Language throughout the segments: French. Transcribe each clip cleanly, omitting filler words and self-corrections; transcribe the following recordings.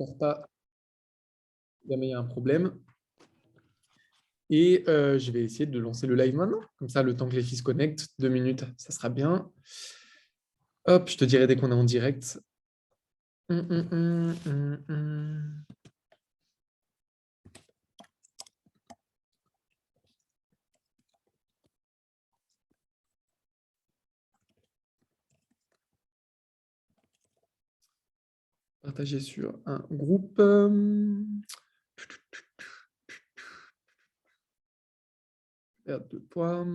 j'espère pas jamais il y a un problème. Et je vais essayer de lancer le live maintenant. Comme ça, le temps que les filles se connectent, 2 minutes, ça sera bien. Hop, je te dirai dès qu'on est en direct. Hum, hum, hum, hum. Partager sur un groupe. Perte de poids.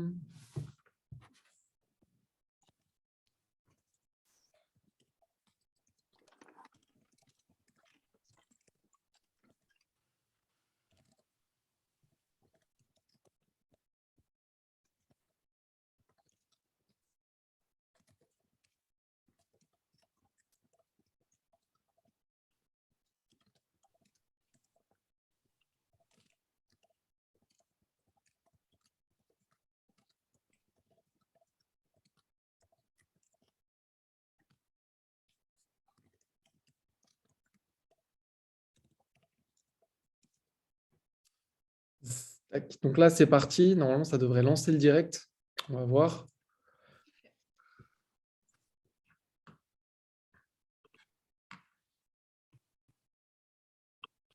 Tac. Donc là, c'est parti. Normalement, ça devrait lancer le direct. On va voir.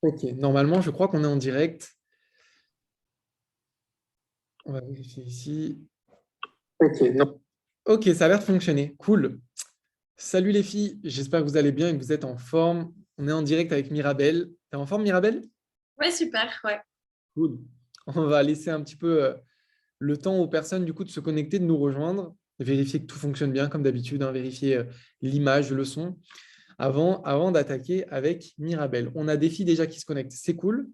Ok, normalement, je crois qu'on est en direct. On va vérifier ici. Ok, non. Ok, ça a l'air de fonctionner. Cool. Salut les filles, j'espère que vous allez bien et que vous êtes en forme. On est en direct avec Mirabelle. T'es en forme, Mirabelle? Ouais, super, ouais. Cool. On va laisser un petit peu le temps aux personnes du coup de se connecter, de nous rejoindre, vérifier que tout fonctionne bien comme d'habitude, hein, vérifier l'image, le son, avant d'attaquer avec Mirabelle. On a des filles déjà qui se connectent, c'est cool.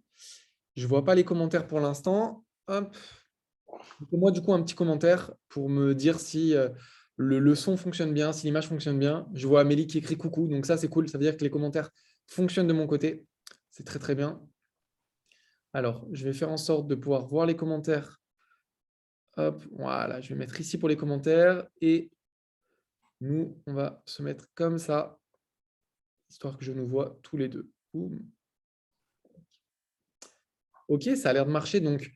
Je ne vois pas les commentaires pour l'instant. Hop. Moi, du coup, un petit commentaire pour me dire si le son fonctionne bien, si l'image fonctionne bien. Je vois Amélie qui écrit coucou, donc ça, c'est cool. Ça veut dire que les commentaires fonctionnent de mon côté. C'est très, très bien. Alors, je vais faire en sorte de pouvoir voir les commentaires. Hop, voilà, je vais mettre ici pour les commentaires et nous, on va se mettre comme ça, histoire que je nous vois tous les deux. Boum. Ok, ça a l'air de marcher. Donc,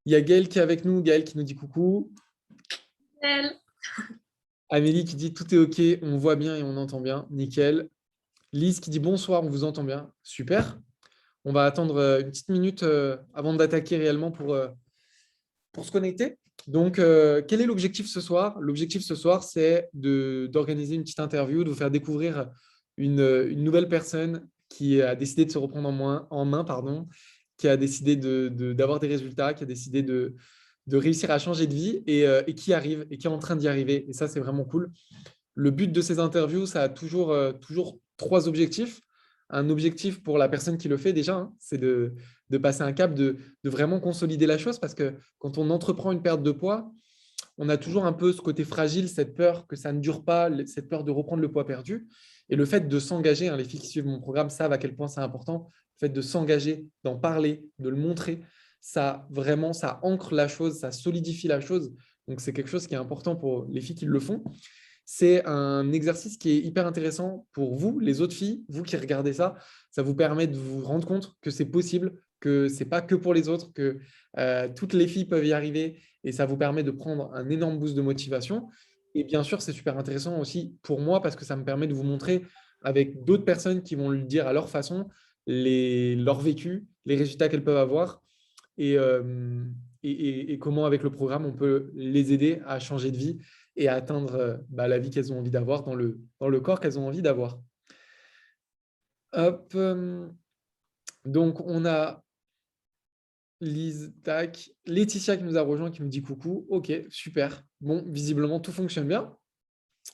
il y a Gaël qui est avec nous, Gaël qui nous dit coucou. Elle. Amélie qui dit tout est ok, on voit bien et on entend bien. Nickel. Lise qui dit bonsoir, on vous entend bien. Super. On va attendre une petite minute avant d'attaquer réellement pour se connecter. Donc, quel est l'objectif ce soir? L'objectif ce soir, c'est d'organiser une petite interview, de vous faire découvrir une nouvelle personne qui a décidé de se reprendre en main, pardon, qui a décidé d'avoir des résultats, qui a décidé de réussir à changer de vie et qui arrive et qui est en train d'y arriver. Et ça, c'est vraiment cool. Le but de ces interviews, ça a toujours trois objectifs. Un objectif pour la personne qui le fait déjà, hein, c'est de passer un cap, de vraiment consolider la chose parce que quand on entreprend une perte de poids, on a toujours un peu ce côté fragile, cette peur que ça ne dure pas, cette peur de reprendre le poids perdu. Et le fait de s'engager, hein, les filles qui suivent mon programme savent à quel point c'est important, le fait de s'engager, d'en parler, de le montrer, ça vraiment, ça ancre la chose, ça solidifie la chose. Donc c'est quelque chose qui est important pour les filles qui le font. C'est un exercice qui est hyper intéressant pour vous, les autres filles, vous qui regardez ça. Ça vous permet de vous rendre compte que c'est possible, que ce n'est pas que pour les autres, que toutes les filles peuvent y arriver et ça vous permet de prendre un énorme boost de motivation. Et bien sûr, c'est super intéressant aussi pour moi parce que ça me permet de vous montrer avec d'autres personnes qui vont le dire à leur façon, leur vécu, les résultats qu'elles peuvent avoir et, et comment avec le programme, on peut les aider à changer de vie et à atteindre la vie qu'elles ont envie d'avoir dans le corps qu'elles ont envie d'avoir. Hop. Donc, on a Lise, tac. Laetitia qui nous a rejoint, qui me dit coucou. Ok, super. Bon, visiblement, tout fonctionne bien.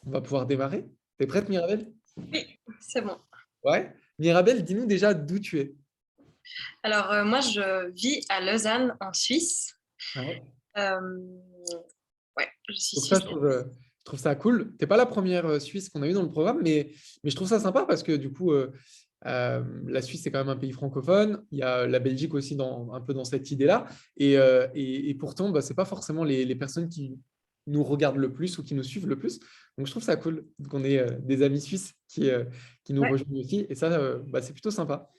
On va pouvoir démarrer. T'es prête, Mirabelle? Oui, c'est bon. Ouais. Mirabelle, dis-nous déjà d'où tu es. Alors, moi, je vis à Lausanne, en Suisse. Ouais. Euh, ouais, je suis Donc ça, suisse. je trouve ça cool. Tu n'es pas la première Suisse qu'on a eue dans le programme, mais je trouve ça sympa parce que du coup, la Suisse, c'est quand même un pays francophone. Il y a la Belgique aussi un peu dans cette idée-là. Et pourtant, bah, ce n'est pas forcément les personnes nous regardent le plus ou qui nous suivent le plus. Donc, je trouve ça cool qu'on ait des amis suisses qui nous Ouais. rejoignent aussi. Et ça, c'est plutôt sympa.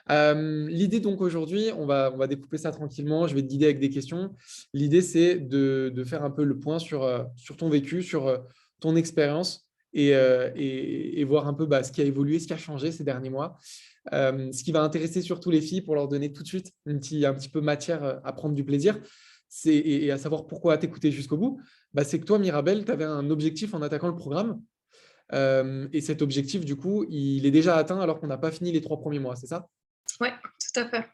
L'idée, donc, aujourd'hui, on va découper ça tranquillement. Je vais te guider avec des questions. L'idée, c'est de faire un peu le point sur ton vécu, sur ton expérience et voir un peu ce qui a évolué, ce qui a changé ces derniers mois. Ce qui va intéresser surtout les filles pour leur donner tout de suite un petit peu matière à prendre du plaisir et à savoir pourquoi t'écouter jusqu'au bout. C'est que toi, Mirabel, tu avais un objectif en attaquant le programme. Et cet objectif, du coup, il est déjà atteint alors qu'on n'a pas fini les 3 premiers mois, c'est ça? Ouais, tout à fait.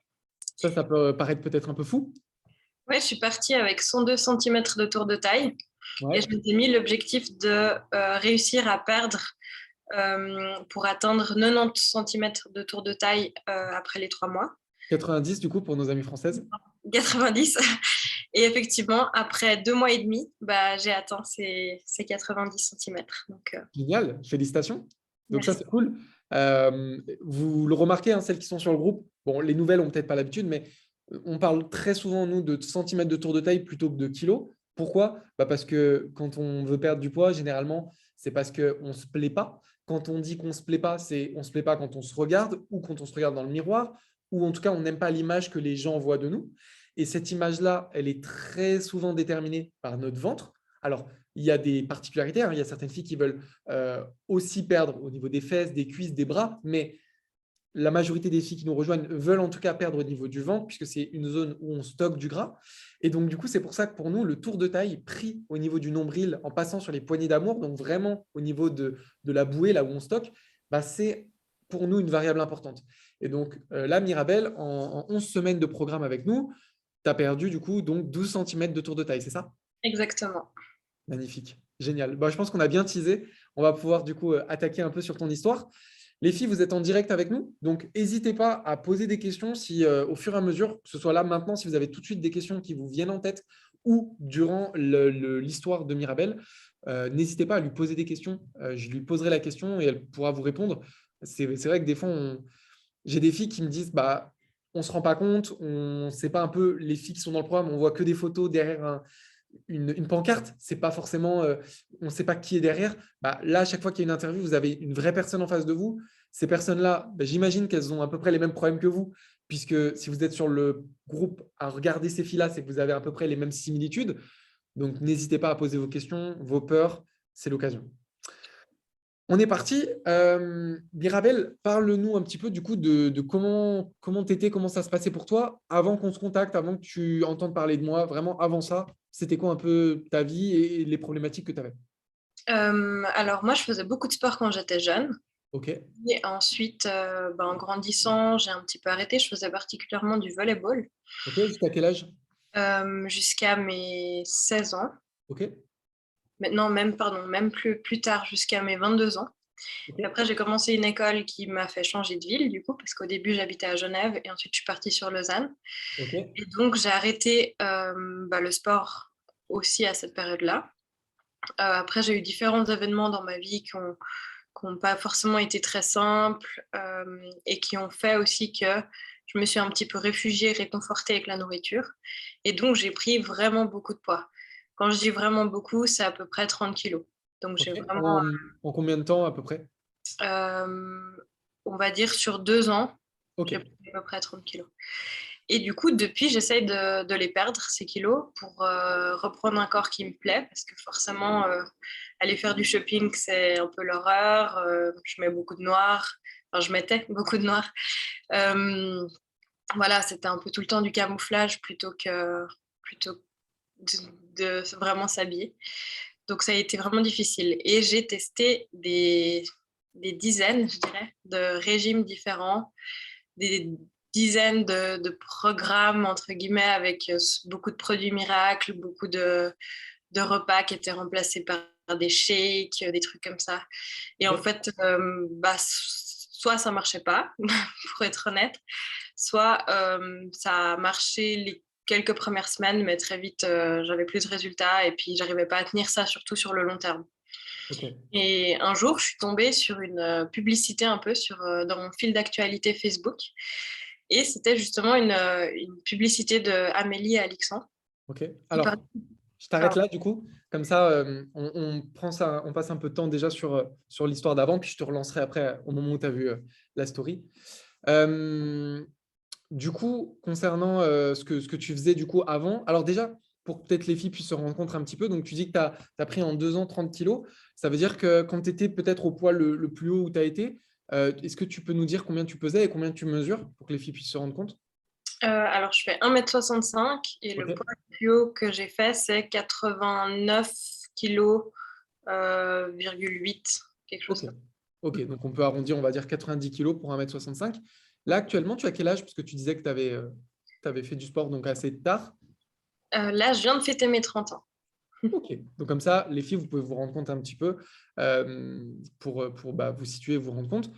Ça peut paraître peut-être un peu fou. Ouais, je suis partie avec 102 cm de tour de taille et Ouais. je m'étais mis l'objectif de réussir à perdre pour atteindre 90 cm de tour de taille après les 3 mois. 90, du coup, pour nos amies françaises. 90. Et effectivement, après 2 mois et demi, j'ai atteint ces 90 cm. Donc, Génial, félicitations. Donc ça, merci. c'est cool. Vous le remarquez, hein, celles qui sont sur le groupe, bon, les nouvelles ont peut-être pas l'habitude, mais on parle très souvent, nous, de centimètres de tour de taille plutôt que de kilos. Pourquoi? Parce que quand on veut perdre du poids, généralement, c'est parce qu'on ne se plaît pas. Quand on dit qu'on ne se plaît pas, c'est on ne se plaît pas quand on se regarde ou quand on se regarde dans le miroir, ou en tout cas, on n'aime pas l'image que les gens voient de nous. Et cette image-là, elle est très souvent déterminée par notre ventre. Alors, il y a des particularités, hein. Il y a certaines filles qui veulent aussi perdre au niveau des fesses, des cuisses, des bras, mais la majorité des filles qui nous rejoignent veulent en tout cas perdre au niveau du ventre, puisque c'est une zone où on stocke du gras. Et donc, du coup, c'est pour ça que pour nous, le tour de taille pris au niveau du nombril, en passant sur les poignées d'amour, donc vraiment au niveau de la bouée, là où on stocke, c'est pour nous une variable importante. Et donc, là, Mirabel, en 11 semaines de programme avec nous, tu as perdu du coup donc 12 cm de tour de taille, c'est ça? Exactement. Magnifique, génial. Je pense qu'on a bien teasé. On va pouvoir du coup attaquer un peu sur ton histoire. Les filles, vous êtes en direct avec nous, donc n'hésitez pas à poser des questions si au fur et à mesure, que ce soit là maintenant, si vous avez tout de suite des questions qui vous viennent en tête ou durant l'histoire de Mirabel, n'hésitez pas à lui poser des questions. Je lui poserai la question et elle pourra vous répondre. C'est vrai que des fois, j'ai des filles qui me disent on ne se rend pas compte, on ne sait pas un peu les filles qui sont dans le programme, on voit que des photos derrière une pancarte, c'est pas forcément, on ne sait pas qui est derrière. Là, à chaque fois qu'il y a une interview, vous avez une vraie personne en face de vous. Ces personnes-là, j'imagine qu'elles ont à peu près les mêmes problèmes que vous, puisque si vous êtes sur le groupe à regarder ces filles-là, c'est que vous avez à peu près les mêmes similitudes. Donc, n'hésitez pas à poser vos questions, vos peurs, c'est l'occasion. On est parti. Mirabel, parle-nous un petit peu du coup de comment tu étais, comment ça se passait pour toi avant qu'on se contacte, avant que tu entendes parler de moi. Vraiment, avant ça, c'était quoi un peu ta vie et les problématiques que tu avais? Alors moi, je faisais beaucoup de sport quand j'étais jeune. Ok, Et ensuite, en grandissant, j'ai un petit peu arrêté. Je faisais particulièrement du volleyball ok, jusqu'à quel âge? jusqu'à mes 16 ans. Ok, Maintenant, même plus tard, jusqu'à mes 22 ans. Et ok, après, j'ai commencé une école qui m'a fait changer de ville, du coup, parce qu'au début, j'habitais à Genève et ensuite, je suis partie sur Lausanne. ok, Et donc, j'ai arrêté le sport aussi à cette période-là. Après, j'ai eu différents événements dans ma vie qui n'ont pas forcément été très simples et qui ont fait aussi que je me suis un petit peu réfugiée, réconfortée avec la nourriture. Et donc, j'ai pris vraiment beaucoup de poids. Quand je dis vraiment beaucoup, c'est à peu près 30 kilos. Donc, ok. j'ai vraiment, En combien de temps à peu près? euh, on va dire, sur 2 ans, Ok, j'ai pris à peu près 30 kilos. Et du coup, depuis, j'essaye de les perdre, ces kilos, pour reprendre un corps qui me plaît, parce que forcément, aller faire du shopping, c'est un peu l'horreur. Je mets beaucoup de noir. Enfin, je mettais beaucoup de noir. Euh, voilà, c'était un peu tout le temps du camouflage plutôt de vraiment s'habiller. Donc, ça a été vraiment difficile. Et j'ai testé des dizaines, je dirais, de régimes différents, des dizaines de programmes, entre guillemets, avec beaucoup de produits miracles, beaucoup de repas qui étaient remplacés par des shakes, des trucs comme ça. Et en ok, fait, soit ça marchait pas, pour être honnête, soit ça a marché les quelques premières semaines, mais très vite, j'avais plus de résultats et puis j'arrivais pas à tenir ça, surtout sur le long terme. ok. Et un jour, je suis tombée sur une publicité un peu dans mon fil d'actualité Facebook. Et c'était justement une publicité de Amélie et Alexandre Ok. qui Alors, parlait. Je t'arrête là, du coup. Comme ça, on passe un peu de temps déjà sur l'histoire d'avant, puis je te relancerai après au moment où tu as vu la story. Euh, du coup, concernant ce que tu faisais du coup avant, alors déjà, pour que peut-être les filles puissent se rendre compte un petit peu, donc tu dis que tu as pris en 2 ans 30 kilos. Ça veut dire que quand tu étais peut-être au poids le plus haut où tu as été, est-ce que tu peux nous dire combien tu pesais et combien tu mesures pour que les filles puissent se rendre compte? Alors, je fais 1,65 m et le Ok. poids le plus haut que j'ai fait, c'est 89 kg, 8, quelque chose Ok. comme Ok, donc on peut arrondir, on va dire 90 kilos pour 1,65 m. Là, actuellement, tu as quel âge? Parce que tu disais que tu avais fait du sport donc assez tard. ça. Là, je viens de fêter mes 30 ans. Ok, donc comme ça, les filles, vous pouvez vous rendre compte un petit peu pour vous situer, vous rendre compte.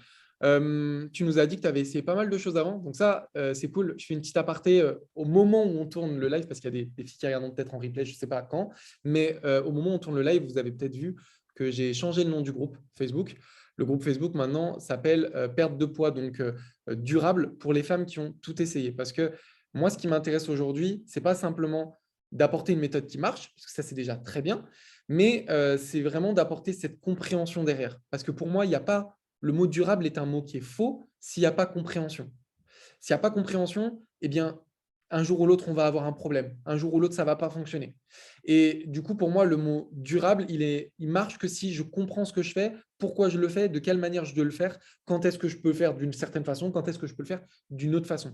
Tu nous as dit que tu avais essayé pas mal de choses avant, donc ça, c'est cool. Je fais une petite aparté au moment où on tourne le live, parce qu'il y a des filles qui regardent peut-être en replay, je ne sais pas quand, mais au moment où on tourne le live, vous avez peut-être vu que j'ai changé le nom du groupe Facebook. Le groupe Facebook maintenant s'appelle Perte de poids, donc durable pour les femmes qui ont tout essayé. Parce que moi, ce qui m'intéresse aujourd'hui, ce n'est pas simplement d'apporter une méthode qui marche, parce que ça, c'est déjà très bien, mais c'est vraiment d'apporter cette compréhension derrière. Parce que pour moi, il n'y a pas, le mot durable est un mot qui est faux s'il n'y a pas compréhension. S'il n'y a pas compréhension, eh bien, un jour ou l'autre, on va avoir un problème. Un jour ou l'autre, ça ne va pas fonctionner. Et du coup, pour moi, le mot durable, il marche que si je comprends ce que je fais, pourquoi je le fais, de quelle manière je dois le faire, quand est-ce que je peux le faire d'une certaine façon, quand est-ce que je peux le faire d'une autre façon.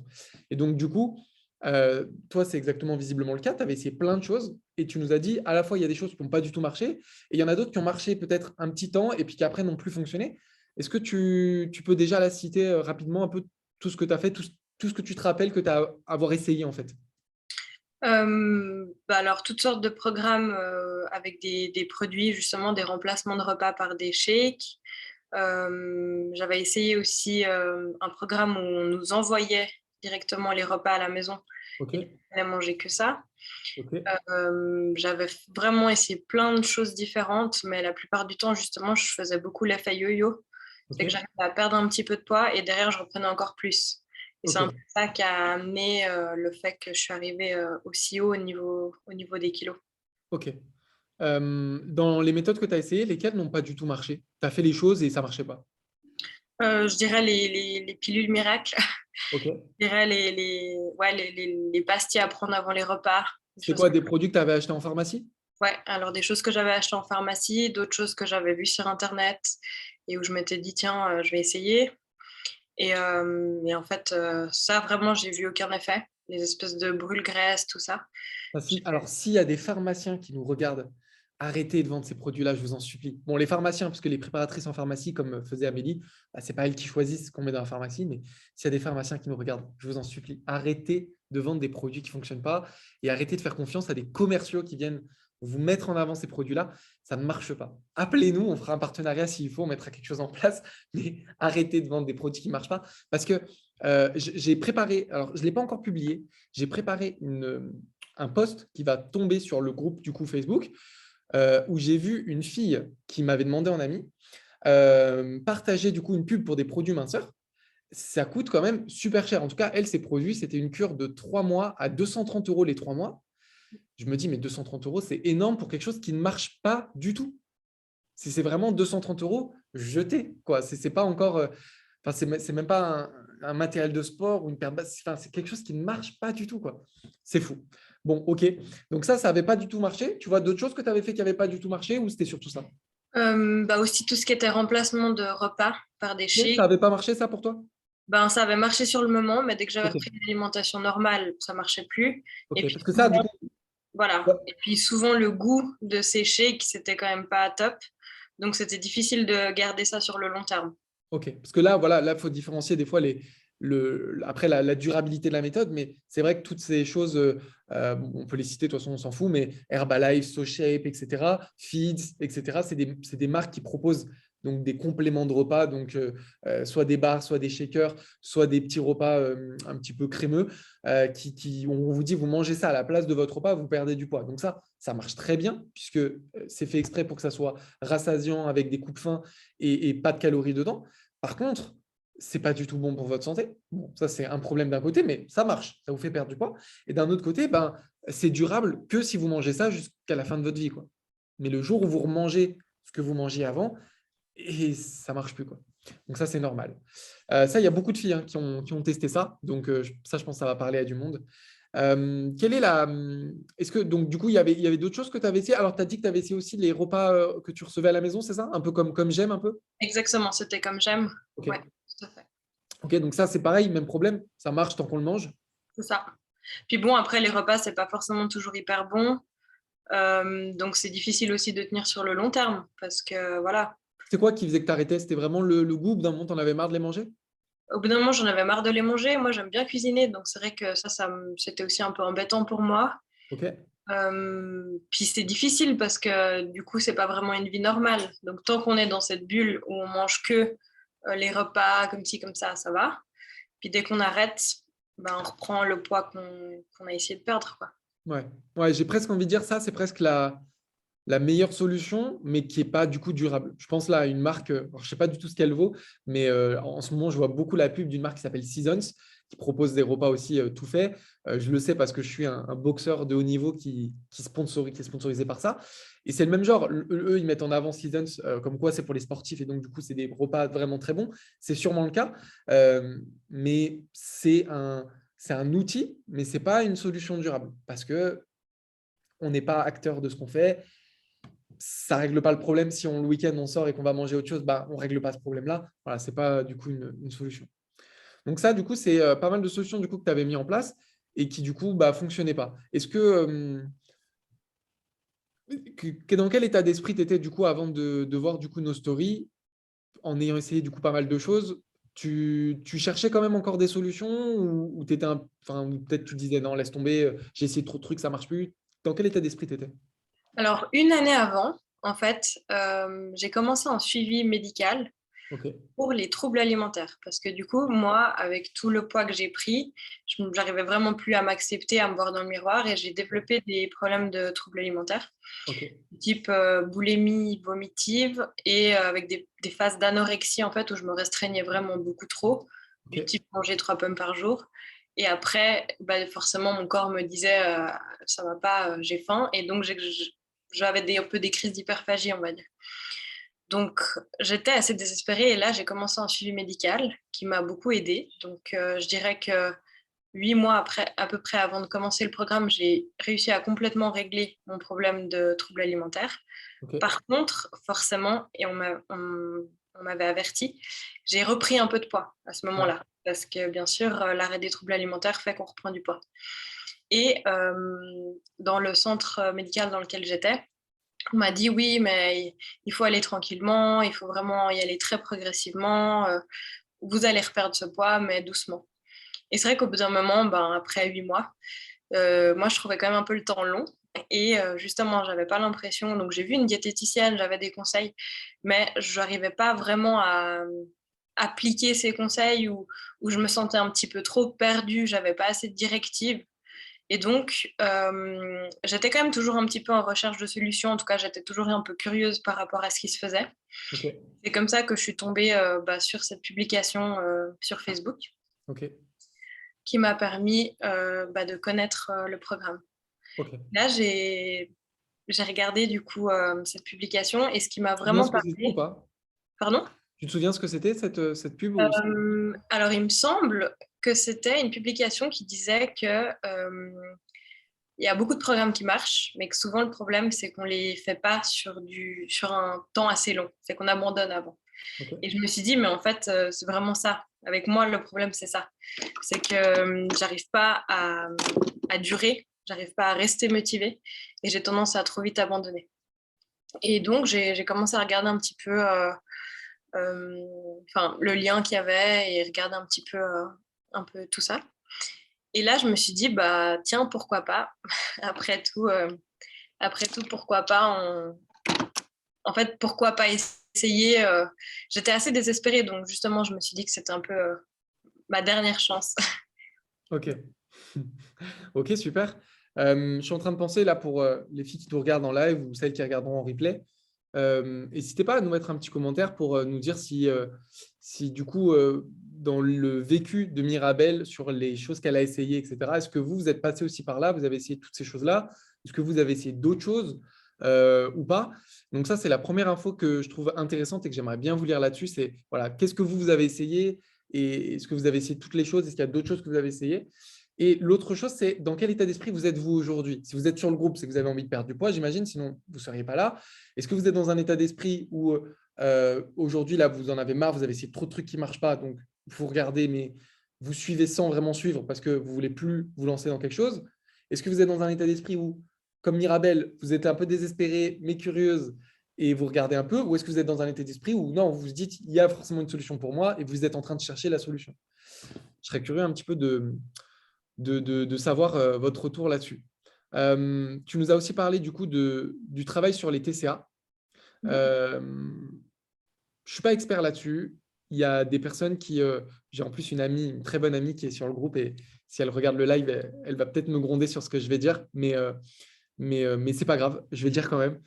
Et donc, du coup, toi, c'est exactement visiblement le cas. Tu avais essayé plein de choses et tu nous as dit à la fois, il y a des choses qui n'ont pas du tout marché et il y en a d'autres qui ont marché peut-être un petit temps et puis qui après n'ont plus fonctionné. Est-ce que tu peux déjà la citer rapidement un peu tout ce que tu as fait, tout ce que tu te rappelles que tu as avoir essayé en fait? Alors, toutes sortes de programmes avec des produits, justement, des remplacements de repas par des shakes. J'avais essayé aussi un programme où on nous envoyait directement les repas à la maison Ok, et du coup, on allait manger que ça. ok, J'avais vraiment essayé plein de choses différentes, mais la plupart du temps, justement, je faisais beaucoup l'effet yo-yo. ok, C'est que j'arrivais à perdre un petit peu de poids et derrière, je reprenais encore plus. Et c'est un peu ok, ça qui a amené le fait que je suis arrivée aussi haut au niveau des kilos. ok. Dans les méthodes que tu as essayées, lesquelles n'ont pas du tout marché? Tu as fait les choses et ça ne marchait pas. Je dirais les pilules miracles. Ok. Je dirais les pastilles à prendre avant les repas. Des C'était choses quoi des produits que tu avais achetés en pharmacie? Ouais, alors des choses que j'avais achetées en pharmacie, d'autres choses que j'avais vues sur Internet et où je m'étais dit, tiens, je vais essayer. Et en fait, ça, vraiment, j'ai vu aucun effet. Les espèces de brûle-graisse, tout ça. Alors, s'il y a des pharmaciens qui nous regardent, arrêtez de vendre ces produits-là, je vous en supplie. Bon, les pharmaciens, parce que les préparatrices en pharmacie, comme faisait Amélie, ce n'est pas elles qui choisissent ce qu'on met dans la pharmacie, mais s'il y a des pharmaciens qui nous regardent, je vous en supplie, arrêtez de vendre des produits qui ne fonctionnent pas et arrêtez de faire confiance à des commerciaux qui viennent vous mettre en avant ces produits-là. Ça ne marche pas. Appelez-nous, on fera un partenariat s'il faut, on mettra quelque chose en place, mais arrêtez de vendre des produits qui ne marchent pas. Parce que j'ai préparé, alors je ne l'ai pas encore publié, j'ai préparé un post qui va tomber sur le groupe du coup Facebook où j'ai vu une fille qui m'avait demandé en ami partager du coup une pub pour des produits minceurs. Ça coûte quand même super cher. En tout cas, elle, ses produits, c'était une cure de 3 mois à 230 € les 3 mois. Je me dis, mais 230 €, c'est énorme pour quelque chose qui ne marche pas du tout. C'est vraiment 230 € jetés, quoi. C'est pas encore. Enfin, c'est même pas un matériel de sport ou une paire de bases. Enfin, c'est quelque chose qui ne marche pas du tout, quoi. C'est fou. Bon, ok. Donc ça n'avait pas du tout marché. Tu vois d'autres choses que tu avais fait qui n'avaient pas du tout marché ou c'était surtout ça? Aussi tout ce qui était remplacement de repas par des Ok. Ça shakes. n'avait pas marché, ça, pour toi? Ça avait marché sur le moment, mais dès que j'avais Ok. repris une alimentation normale, ça marchait plus. Et Ok. puis Parce que ça, du souvent, coup, voilà. ouais. Et puis souvent le goût de ces shakes, c'était quand même pas top. Donc c'était difficile de garder ça sur le long terme. Ok. Parce que là, voilà, là, il faut différencier des fois après la durabilité de la méthode, mais c'est vrai que toutes ces choses, bon, on peut les citer, de toute façon, on s'en fout, mais Herbalife, SoShape, etc., Feeds, etc., c'est des marques qui proposent donc des compléments de repas, donc soit des bars, soit des shakers, soit des petits repas un petit peu crémeux, on vous dit, vous mangez ça à la place de votre repas, vous perdez du poids. Donc ça marche très bien, puisque c'est fait exprès pour que ça soit rassasiant avec des coupes fins et pas de calories dedans. Par contre, c'est pas du tout bon pour votre santé. Bon, ça, c'est un problème d'un côté, mais ça marche. Ça vous fait perdre du poids. Et d'un autre côté, c'est durable que si vous mangez ça jusqu'à la fin de votre vie, quoi. Mais le jour où vous remangez ce que vous mangiez avant, et ça ne marche plus, quoi. Donc ça, c'est normal. Ça, il y a beaucoup de filles, hein, qui ont testé ça. Donc ça, je pense que ça va parler à du monde. Quelle est la… Est-ce que, donc, du coup, il y avait d'autres choses que tu avais essayé? Alors, tu as dit que tu avais essayé aussi les repas que tu recevais à la maison, c'est ça? Un peu comme j'aime un peu? Exactement, c'était comme j'aime. Ok. Ouais, tout à fait. Ok, donc ça, c'est pareil, même problème. Ça marche tant qu'on le mange. C'est ça. Puis bon, après, les repas, c'est pas forcément toujours hyper bon. Donc, c'est difficile aussi de tenir sur le long terme parce que voilà, C'est quoi qui faisait que tu arrêtais? C'était vraiment le goût? Au bout d'un moment, tu en avais marre de les manger? au bout d'un moment, j'en avais marre de les manger. Moi, j'aime bien cuisiner, donc c'est vrai que c'était aussi un peu embêtant pour moi. Ok. Puis c'est difficile parce que du coup, c'est pas vraiment une vie normale. Donc, tant qu'on est dans cette bulle où on mange que les repas comme ci, comme ça va. Puis dès qu'on arrête, ben, on reprend le poids qu'on a essayé de perdre, quoi. Ouais. Ouais, j'ai presque envie de dire ça, c'est presque la meilleure solution, mais qui n'est pas du coup durable. Je pense là à une marque, alors, je ne sais pas du tout ce qu'elle vaut, mais en ce moment, je vois beaucoup la pub d'une marque qui s'appelle Seasons, qui propose des repas aussi tout faits. Je le sais parce que je suis un boxeur de haut niveau qui est sponsorisé par ça. Et c'est le même genre. Eux, ils mettent en avant Seasons, comme quoi c'est pour les sportifs, et donc du coup, c'est des repas vraiment très bons. C'est sûrement le cas, mais c'est un outil, mais ce n'est pas une solution durable parce que on n'est pas acteur de ce qu'on fait. Ça ne règle pas le problème. Si le week-end, on sort et qu'on va manger autre chose, bah, on ne règle pas ce problème-là. Voilà, ce n'est pas du coup une solution. Donc ça, du coup, c'est pas mal de solutions du coup, que tu avais mis en place et qui, du coup, bah, fonctionnaient pas. Est-ce dans quel état d'esprit tu étais du coup avant de voir du coup nos stories en ayant essayé du coup pas mal de choses? Tu cherchais quand même encore des solutions ou ou peut-être tu disais non, laisse tomber, j'ai essayé trop de trucs, ça marche plus. Dans quel état d'esprit tu étais? Alors, une année avant, en fait, j'ai commencé un suivi médical Ok, pour les troubles alimentaires. Parce que du coup, moi, avec tout le poids que j'ai pris, j'arrivais vraiment plus à m'accepter, à me voir dans le miroir et j'ai développé des problèmes de troubles alimentaires, ok, type boulimie vomitive et avec des phases d'anorexie en fait où je me restreignais vraiment beaucoup trop, ok. du type manger 3 pommes par jour. Et après, bah, forcément, mon corps me disait ça va pas, j'ai faim. Et donc, j'avais un peu des crises d'hyperphagie, on va dire. Donc, j'étais assez désespérée et là, j'ai commencé un suivi médical qui m'a beaucoup aidée. Donc, je dirais que 8 mois après, à peu près avant de commencer le programme, j'ai réussi à complètement régler mon problème de troubles alimentaires. Ok. Par contre, forcément, et on m'avait averti, j'ai repris un peu de poids à ce Ouais. moment-là. Parce que bien sûr, l'arrêt des troubles alimentaires fait qu'on reprend du poids. Et dans le centre médical dans lequel j'étais, on m'a dit oui, mais il faut aller tranquillement, il faut vraiment y aller très progressivement. Vous allez reperdre ce poids, mais doucement. Et c'est vrai qu'au bout d'un moment, ben, après 8 mois, moi, je trouvais quand même un peu le temps long. Et justement, j'avais pas l'impression. Donc, j'ai vu une diététicienne, j'avais des conseils, mais je n'arrivais pas vraiment à appliquer ces conseils où je me sentais un petit peu trop perdue, j'avais pas assez de directives. Et donc, j'étais quand même toujours un petit peu en recherche de solutions. En tout cas, j'étais toujours un peu curieuse par rapport à ce qui se faisait. Ok, C'est comme ça que je suis tombée bah, sur cette publication sur Facebook ok, qui m'a permis bah, de connaître le programme. ok. Là, j'ai regardé du coup cette publication et ce qui m'a Tu te souviens vraiment ce que c'était ou parlé. pas? Pardon? Tu te souviens ce que c'était cette pub ou… Alors, il me semble que c'était une publication qui disait que il y a beaucoup de programmes qui marchent, mais que souvent le problème, c'est qu'on ne les fait pas sur un temps assez long. C'est qu'on abandonne avant. Ok, Et je me suis dit, mais en fait, c'est vraiment ça. Avec moi, le problème, c'est ça. C'est que j'arrive pas à durer, j'arrive pas à rester motivée et j'ai tendance à trop vite abandonner. Et donc, j'ai commencé à regarder un petit peu le lien qu'il y avait et regarder un peu tout ça. Et là, je me suis dit, bah, tiens, pourquoi pas après tout, pourquoi pas en fait, pourquoi pas essayer j'étais assez désespérée, donc justement, je me suis dit que c'était un peu ma dernière chance. ok. Ok, super. Je suis en train de penser là pour les filles qui nous regardent en live ou celles qui regarderont en replay. N'hésitez pas à nous mettre un petit commentaire pour nous dire si du coup dans le vécu de Mirabel sur les choses qu'elle a essayées, etc. Est-ce que vous êtes passé aussi par là? Vous avez essayé toutes ces choses-là? Est-ce que vous avez essayé d'autres choses ou pas? Donc ça, c'est la première info que je trouve intéressante et que j'aimerais bien vous lire là-dessus. C'est voilà, qu'est-ce que vous avez essayé et est-ce que vous avez essayé toutes les choses? Est-ce qu'il y a d'autres choses que vous avez essayées? Et l'autre chose, c'est dans quel état d'esprit vous êtes-vous aujourd'hui? Si vous êtes sur le groupe, c'est que vous avez envie de perdre du poids, j'imagine, sinon vous ne seriez pas là. Est-ce que vous êtes dans un état d'esprit où aujourd'hui, là, vous en avez marre, vous avez essayé trop de trucs qui ne marchent pas, donc vous regardez, mais vous suivez sans vraiment suivre parce que vous ne voulez plus vous lancer dans quelque chose? Est-ce que vous êtes dans un état d'esprit où, comme Mirabel, vous êtes un peu désespéré, mais curieuse, et vous regardez un peu? Ou est-ce que vous êtes dans un état d'esprit où, non, vous vous dites, il y a forcément une solution pour moi, et vous êtes en train de chercher la solution? Je serais curieux un petit peu de savoir votre retour là-dessus. Tu nous as aussi parlé du coup du travail sur les TCA. Je ne suis pas expert là-dessus. Il y a des personnes qui… j'ai en plus une amie, une très bonne amie qui est sur le groupe et si elle regarde le live, elle va peut-être me gronder sur ce que je vais dire, mais ce n'est pas grave, je vais dire quand même.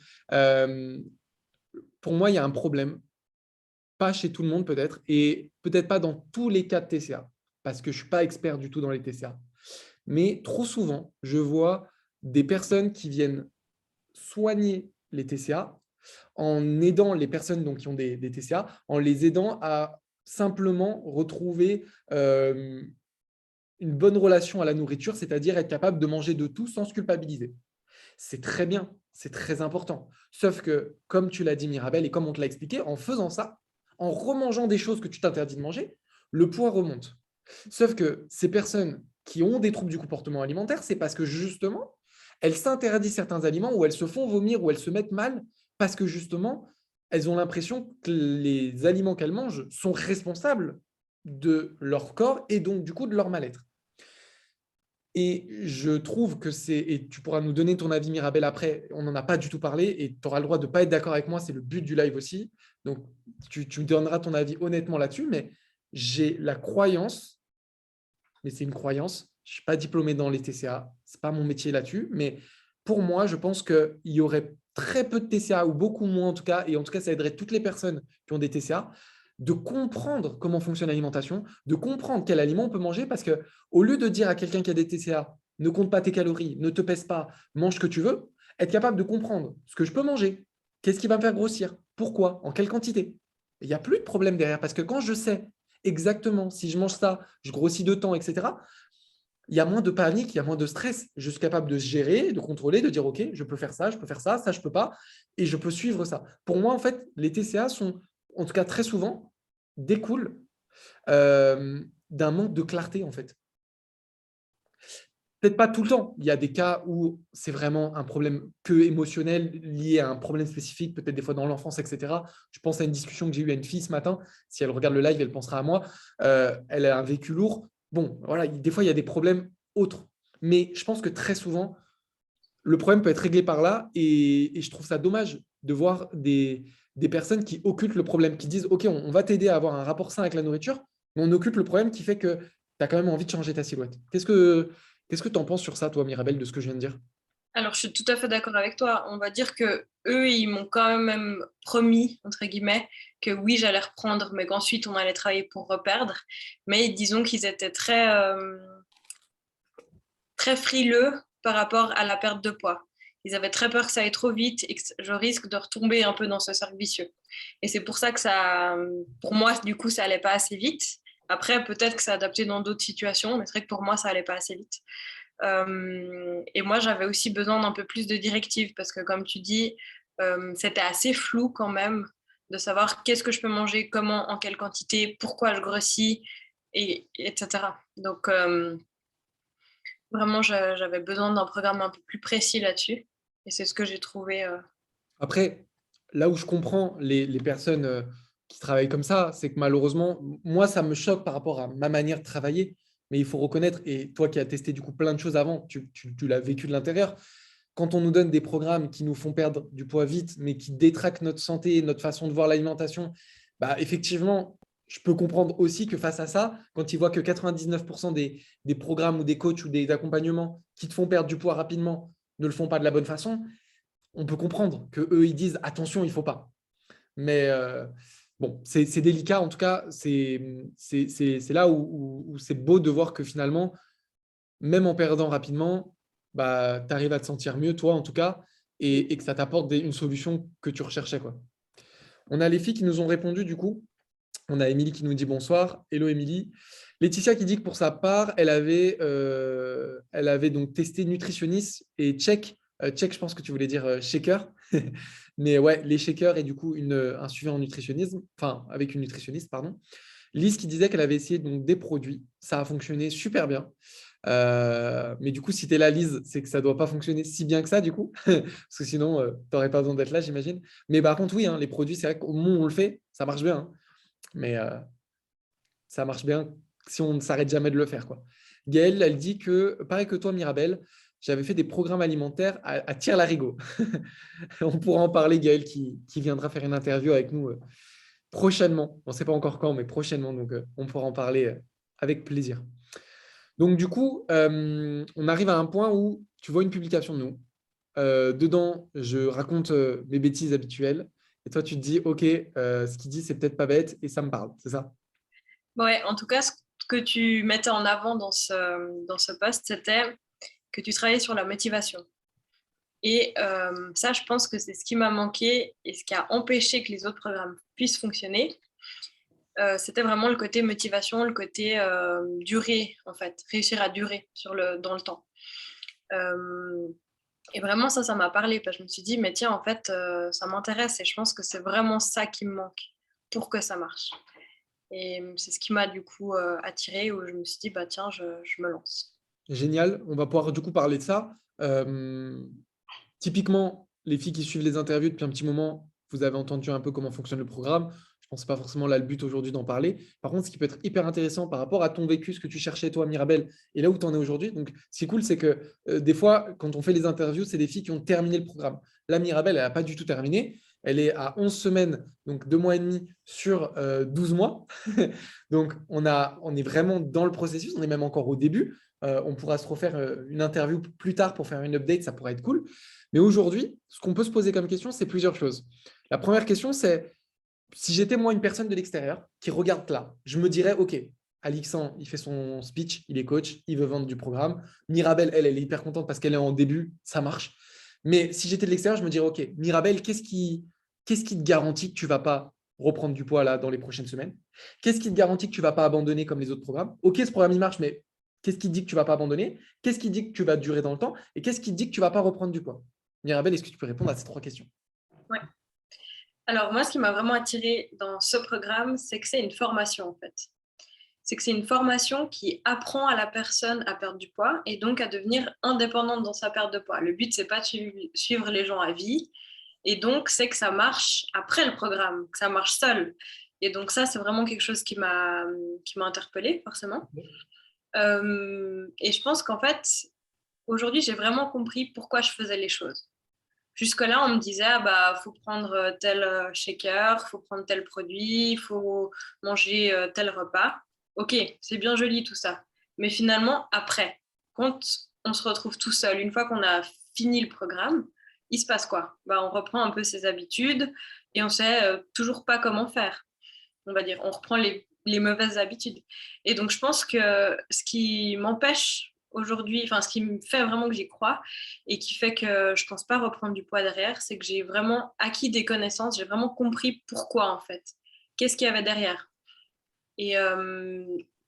Pour moi, il y a un problème, pas chez tout le monde peut-être, et peut-être pas dans tous les cas de TCA, parce que je ne suis pas expert du tout dans les TCA. Mais trop souvent, je vois des personnes qui viennent soigner les TCA en aidant les personnes donc, qui ont des TCA, en les aidant à simplement retrouver une bonne relation à la nourriture, c'est-à-dire être capable de manger de tout sans se culpabiliser. C'est très bien, c'est très important. Sauf que, comme tu l'as dit Mirabel, et comme on te l'a expliqué, en faisant ça, en remangeant des choses que tu t'interdis de manger, le poids remonte. Sauf que ces personnes qui ont des troubles du comportement alimentaire, c'est parce que justement, elles s'interdisent certains aliments ou elles se font vomir ou elles se mettent mal parce que justement, elles ont l'impression que les aliments qu'elles mangent sont responsables de leur corps et donc du coup de leur mal-être. Et je trouve que c'est, et tu pourras nous donner ton avis Mirabel après, on n'en a pas du tout parlé et tu auras le droit de ne pas être d'accord avec moi, c'est le but du live aussi. Donc tu me donneras ton avis honnêtement là-dessus, mais j'ai la croyance, mais c'est une croyance, je ne suis pas diplômé dans les TCA, ce n'est pas mon métier là-dessus, mais pour moi, je pense qu'il y aurait très peu de TCA, ou beaucoup moins en tout cas, et en tout cas, ça aiderait toutes les personnes qui ont des TCA, de comprendre comment fonctionne l'alimentation, de comprendre quel aliment on peut manger, parce que au lieu de dire à quelqu'un qui a des TCA, ne compte pas tes calories, ne te pèse pas, mange ce que tu veux, être capable de comprendre ce que je peux manger, qu'est-ce qui va me faire grossir, pourquoi, en quelle quantité. Il n'y a plus de problème derrière, parce que quand je sais exactement si je mange ça, je grossis de temps, etc., il y a moins de panique, il y a moins de stress. Je suis capable de gérer, de contrôler, de dire, OK, je peux faire ça, je peux faire ça, ça, je ne peux pas, et je peux suivre ça. Pour moi, en fait, les TCA sont, en tout cas très souvent, découlent d'un manque de clarté, en fait. Peut-être pas tout le temps. Il y a des cas où c'est vraiment un problème que émotionnel, lié à un problème spécifique, peut-être des fois dans l'enfance, etc. Je pense à une discussion que j'ai eue à une fille ce matin. Si elle regarde le live, elle pensera à moi. Elle a un vécu lourd. Bon, voilà, des fois, il y a des problèmes autres. Mais je pense que très souvent, le problème peut être réglé par là. Et je trouve ça dommage de voir des personnes qui occultent le problème, qui disent, OK, on va t'aider à avoir un rapport sain avec la nourriture, mais on occulte le problème qui fait que tu as quand même envie de changer ta silhouette. Qu'est-ce que tu en penses sur ça, toi, Mirabel, de ce que je viens de dire? Alors, je suis tout à fait d'accord avec toi. On va dire que eux, ils m'ont quand même promis, entre guillemets, que oui, j'allais reprendre, mais qu'ensuite, on allait travailler pour reperdre. Mais disons qu'ils étaient très frileux par rapport à la perte de poids. Ils avaient très peur que ça aille trop vite et que je risque de retomber un peu dans ce cercle vicieux. Et c'est pour ça que ça, pour moi, du coup, ça allait pas assez vite. Après, peut-être que ça adapté dans d'autres situations, mais c'est vrai que pour moi, ça allait pas assez vite. Et moi, j'avais aussi besoin d'un peu plus de directives parce que, comme tu dis, c'était assez flou quand même de savoir qu'est-ce que je peux manger, comment, en quelle quantité, pourquoi je grossis, etc. Donc, vraiment, j'avais besoin d'un programme un peu plus précis là-dessus. Et c'est ce que j'ai trouvé. Après, là où je comprends les personnes qui travaillent comme ça, c'est que malheureusement, moi, ça me choque par rapport à ma manière de travailler. Mais il faut reconnaître, et toi qui as testé du coup plein de choses avant, tu l'as vécu de l'intérieur, quand on nous donne des programmes qui nous font perdre du poids vite, mais qui détraquent notre santé, notre façon de voir l'alimentation, bah, effectivement, je peux comprendre aussi que face à ça, quand ils voient que 99% des programmes ou des coachs ou des accompagnements qui te font perdre du poids rapidement ne le font pas de la bonne façon, on peut comprendre qu'eux, ils disent attention, il ne faut pas. Mais bon, c'est délicat. En tout cas, c'est là où c'est beau de voir que finalement, même en perdant rapidement, bah, tu arrives à te sentir mieux, toi en tout cas, et que ça t'apporte une solution que tu recherchais, quoi. On a les filles qui nous ont répondu du coup. On a Émilie qui nous dit bonsoir. Hello Émilie. Laetitia qui dit que pour sa part, elle avait donc testé nutritionniste et check. Check, je pense que tu voulais dire shaker. Mais ouais, les shakers et du coup un suivi en nutritionnisme, enfin avec une nutritionniste, pardon. Lise qui disait qu'elle avait essayé donc des produits. Ça a fonctionné super bien. Mais du coup, si tu es là, Lise, c'est que ça ne doit pas fonctionner si bien que ça, du coup. Parce que sinon, tu n'aurais pas besoin d'être là, j'imagine. Mais par contre, oui, hein, les produits, c'est vrai qu'au moment où on le fait, ça marche bien. Hein. Mais ça marche bien si on ne s'arrête jamais de le faire, quoi. Gaëlle, elle dit que, pareil que toi, Mirabelle, j'avais fait des programmes alimentaires à tire-larigot. On pourra en parler, Gaëlle, qui viendra faire une interview avec nous prochainement. On ne sait pas encore quand, mais prochainement. Donc, on pourra en parler avec plaisir. Donc, du coup, on arrive à un point où tu vois une publication de nous. Dedans, je raconte mes bêtises habituelles. Et toi, tu te dis, OK, ce qu'il dit, c'est peut-être pas bête et ça me parle. C'est ça? Ouais, en tout cas, ce que tu mettais en avant dans ce post, c'était que tu travaillais sur la motivation. Et ça, je pense que c'est ce qui m'a manqué et ce qui a empêché que les autres programmes puissent fonctionner. C'était vraiment le côté motivation, le côté durer, en fait, réussir à durer dans le temps. Et vraiment, ça m'a parlé. Parce que je me suis dit, mais tiens, en fait, ça m'intéresse et je pense que c'est vraiment ça qui me manque pour que ça marche. Et c'est ce qui m'a du coup attirée, où je me suis dit, bah tiens, je me lance. Génial. On va pouvoir du coup parler de ça. Typiquement, les filles qui suivent les interviews depuis un petit moment, vous avez entendu un peu comment fonctionne le programme. Je pense que ce n'est pas forcément là le but aujourd'hui d'en parler. Par contre, ce qui peut être hyper intéressant par rapport à ton vécu, ce que tu cherchais toi, Mirabelle, et là où tu en es aujourd'hui. Donc, ce qui est cool, c'est que des fois, quand on fait les interviews, c'est des filles qui ont terminé le programme. Là, Mirabelle, elle n'a pas du tout terminé. Elle est à 11 semaines, donc 2 mois et demi sur 12 mois. Donc, on est vraiment dans le processus. On est même encore au début. On pourra se refaire une interview plus tard pour faire une update. Ça pourrait être cool. Mais aujourd'hui, ce qu'on peut se poser comme question, c'est plusieurs choses. La première question, c'est si j'étais moi une personne de l'extérieur qui regarde là, je me dirais, OK, Alixan, il fait son speech, il est coach, il veut vendre du programme. Mirabelle, elle est hyper contente parce qu'elle est en début, ça marche. Mais si j'étais de l'extérieur, je me dirais, OK, Mirabelle, qu'est-ce qui te garantit que tu ne vas pas reprendre du poids là dans les prochaines semaines? Qu'est-ce qui te garantit que tu ne vas pas abandonner comme les autres programmes? OK, ce programme, il marche, mais qu'est-ce qui te dit que tu ne vas pas abandonner? Qu'est-ce qui dit que tu vas durer dans le temps? Et qu'est-ce qui te dit que tu ne vas pas reprendre du poids? Mirabelle, est-ce que tu peux répondre à ces 3 questions? Ouais. Alors moi, ce qui m'a vraiment attirée dans ce programme, c'est que c'est une formation en fait. C'est que c'est une formation qui apprend à la personne à perdre du poids et donc à devenir indépendante dans sa perte de poids. Le but, c'est pas de suivre les gens à vie. Et donc, c'est que ça marche après le programme, que ça marche seul. Et donc ça, c'est vraiment quelque chose qui m'a interpellée, forcément. Et je pense qu'en fait, aujourd'hui, j'ai vraiment compris pourquoi je faisais les choses. Jusque-là, on me disait, ah bah, faut prendre tel shaker, faut prendre tel produit, faut manger tel repas. Ok, c'est bien joli tout ça. Mais finalement, après, quand on se retrouve tout seul, une fois qu'on a fini le programme, il se passe quoi? Bah, on reprend un peu ses habitudes et on sait toujours pas comment faire. On va dire, on reprend les mauvaises habitudes. Et donc, je pense que ce qui m'empêche aujourd'hui, enfin, ce qui me fait vraiment que j'y crois et qui fait que je pense pas reprendre du poids derrière, c'est que j'ai vraiment acquis des connaissances, j'ai vraiment compris pourquoi en fait. Qu'est-ce qu'il y avait derrière? Et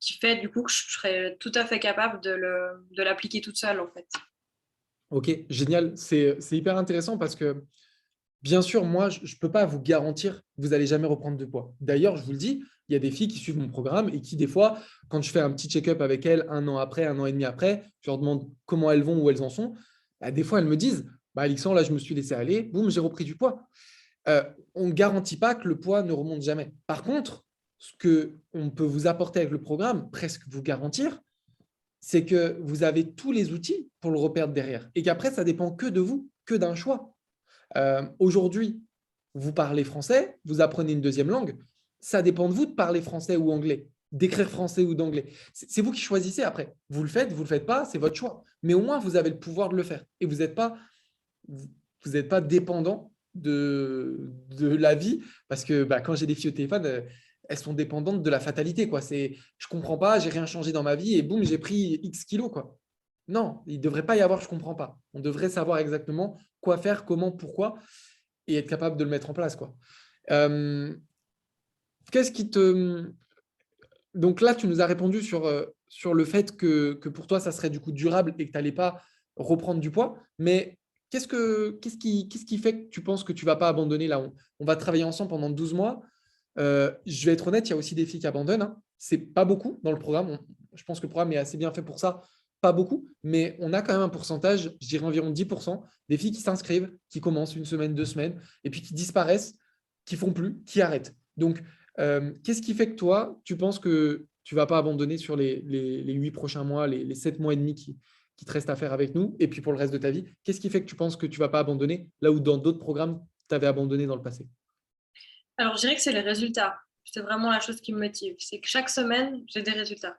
qui fait du coup que je serais tout à fait capable de l'appliquer toute seule en fait. Ok, génial. C'est hyper intéressant parce que, bien sûr, moi, je ne peux pas vous garantir que vous n'allez jamais reprendre de poids. D'ailleurs, je vous le dis, il y a des filles qui suivent mon programme et qui, des fois, quand je fais un petit check-up avec elles 1 an après, 1 an et demi après, je leur demande comment elles vont, où elles en sont. Bah, des fois, elles me disent, bah, Alexandre, là, je me suis laissé aller, boum, j'ai repris du poids. On ne garantit pas que le poids ne remonte jamais. Par contre, ce qu'on peut vous apporter avec le programme, presque vous garantir, c'est que vous avez tous les outils pour le reperdre derrière et qu'après, ça dépend que de vous, que d'un choix. Aujourd'hui, vous parlez français, vous apprenez une deuxième langue, ça dépend de vous de parler français ou anglais, d'écrire français ou d'anglais. C'est vous qui choisissez après. Vous le faites pas, c'est votre choix. Mais au moins, vous avez le pouvoir de le faire et vous n'êtes pas dépendant de la vie parce que quand j'ai des filles au téléphone, elles sont dépendantes de la fatalité, quoi. Je comprends pas, j'ai rien changé dans ma vie et boum, j'ai pris X kilos, quoi. Non, il ne devrait pas y avoir, je comprends pas. On devrait savoir exactement quoi faire, comment, pourquoi et être capable de le mettre en place, quoi. Qu'est-ce qui te… Donc là, tu nous as répondu sur le fait que pour toi, ça serait du coup durable et que tu n'allais pas reprendre du poids. Mais qu'est-ce qui fait que tu penses que tu ne vas pas abandonner là? On va travailler ensemble pendant 12 mois. Je vais être honnête, il y a aussi des filles qui abandonnent, hein. C'est pas beaucoup dans le programme. Je pense que le programme est assez bien fait pour ça. Pas beaucoup, mais on a quand même un pourcentage, je dirais environ 10%, des filles qui s'inscrivent, qui commencent une semaine, 2 semaines, et puis qui disparaissent, qui font plus, qui arrêtent. Donc, qu'est-ce qui fait que toi, tu penses que tu ne vas pas abandonner sur les 8 prochains mois, les 7 mois et demi qui te restent à faire avec nous, et puis pour le reste de ta vie, qu'est-ce qui fait que tu penses que tu ne vas pas abandonner là où dans d'autres programmes, tu avais abandonné dans le passé? Alors, je dirais que c'est les résultats. C'est vraiment la chose qui me motive. C'est que chaque semaine, j'ai des résultats.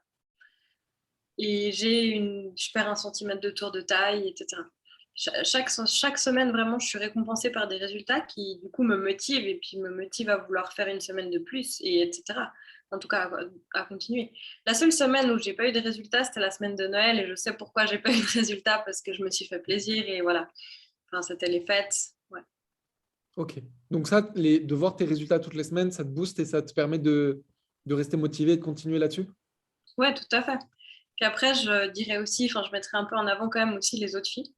Et je perds 1 centimètre de tour de taille, etc. Chaque semaine, vraiment, je suis récompensée par des résultats qui, du coup, me motivent et puis me motivent à vouloir faire une semaine de plus, et etc. En tout cas, à continuer. La seule semaine où j'ai pas eu de résultats, c'était la semaine de Noël, et je sais pourquoi j'ai pas eu de résultats, parce que je me suis fait plaisir et voilà. Enfin, c'était les fêtes. Ouais. Ok. Donc ça, de voir tes résultats toutes les semaines, ça te booste et ça te permet de rester motivé et de continuer là-dessus? Ouais, tout à fait. Puis après, je dirais aussi, enfin, je mettrais un peu en avant quand même aussi les autres filles.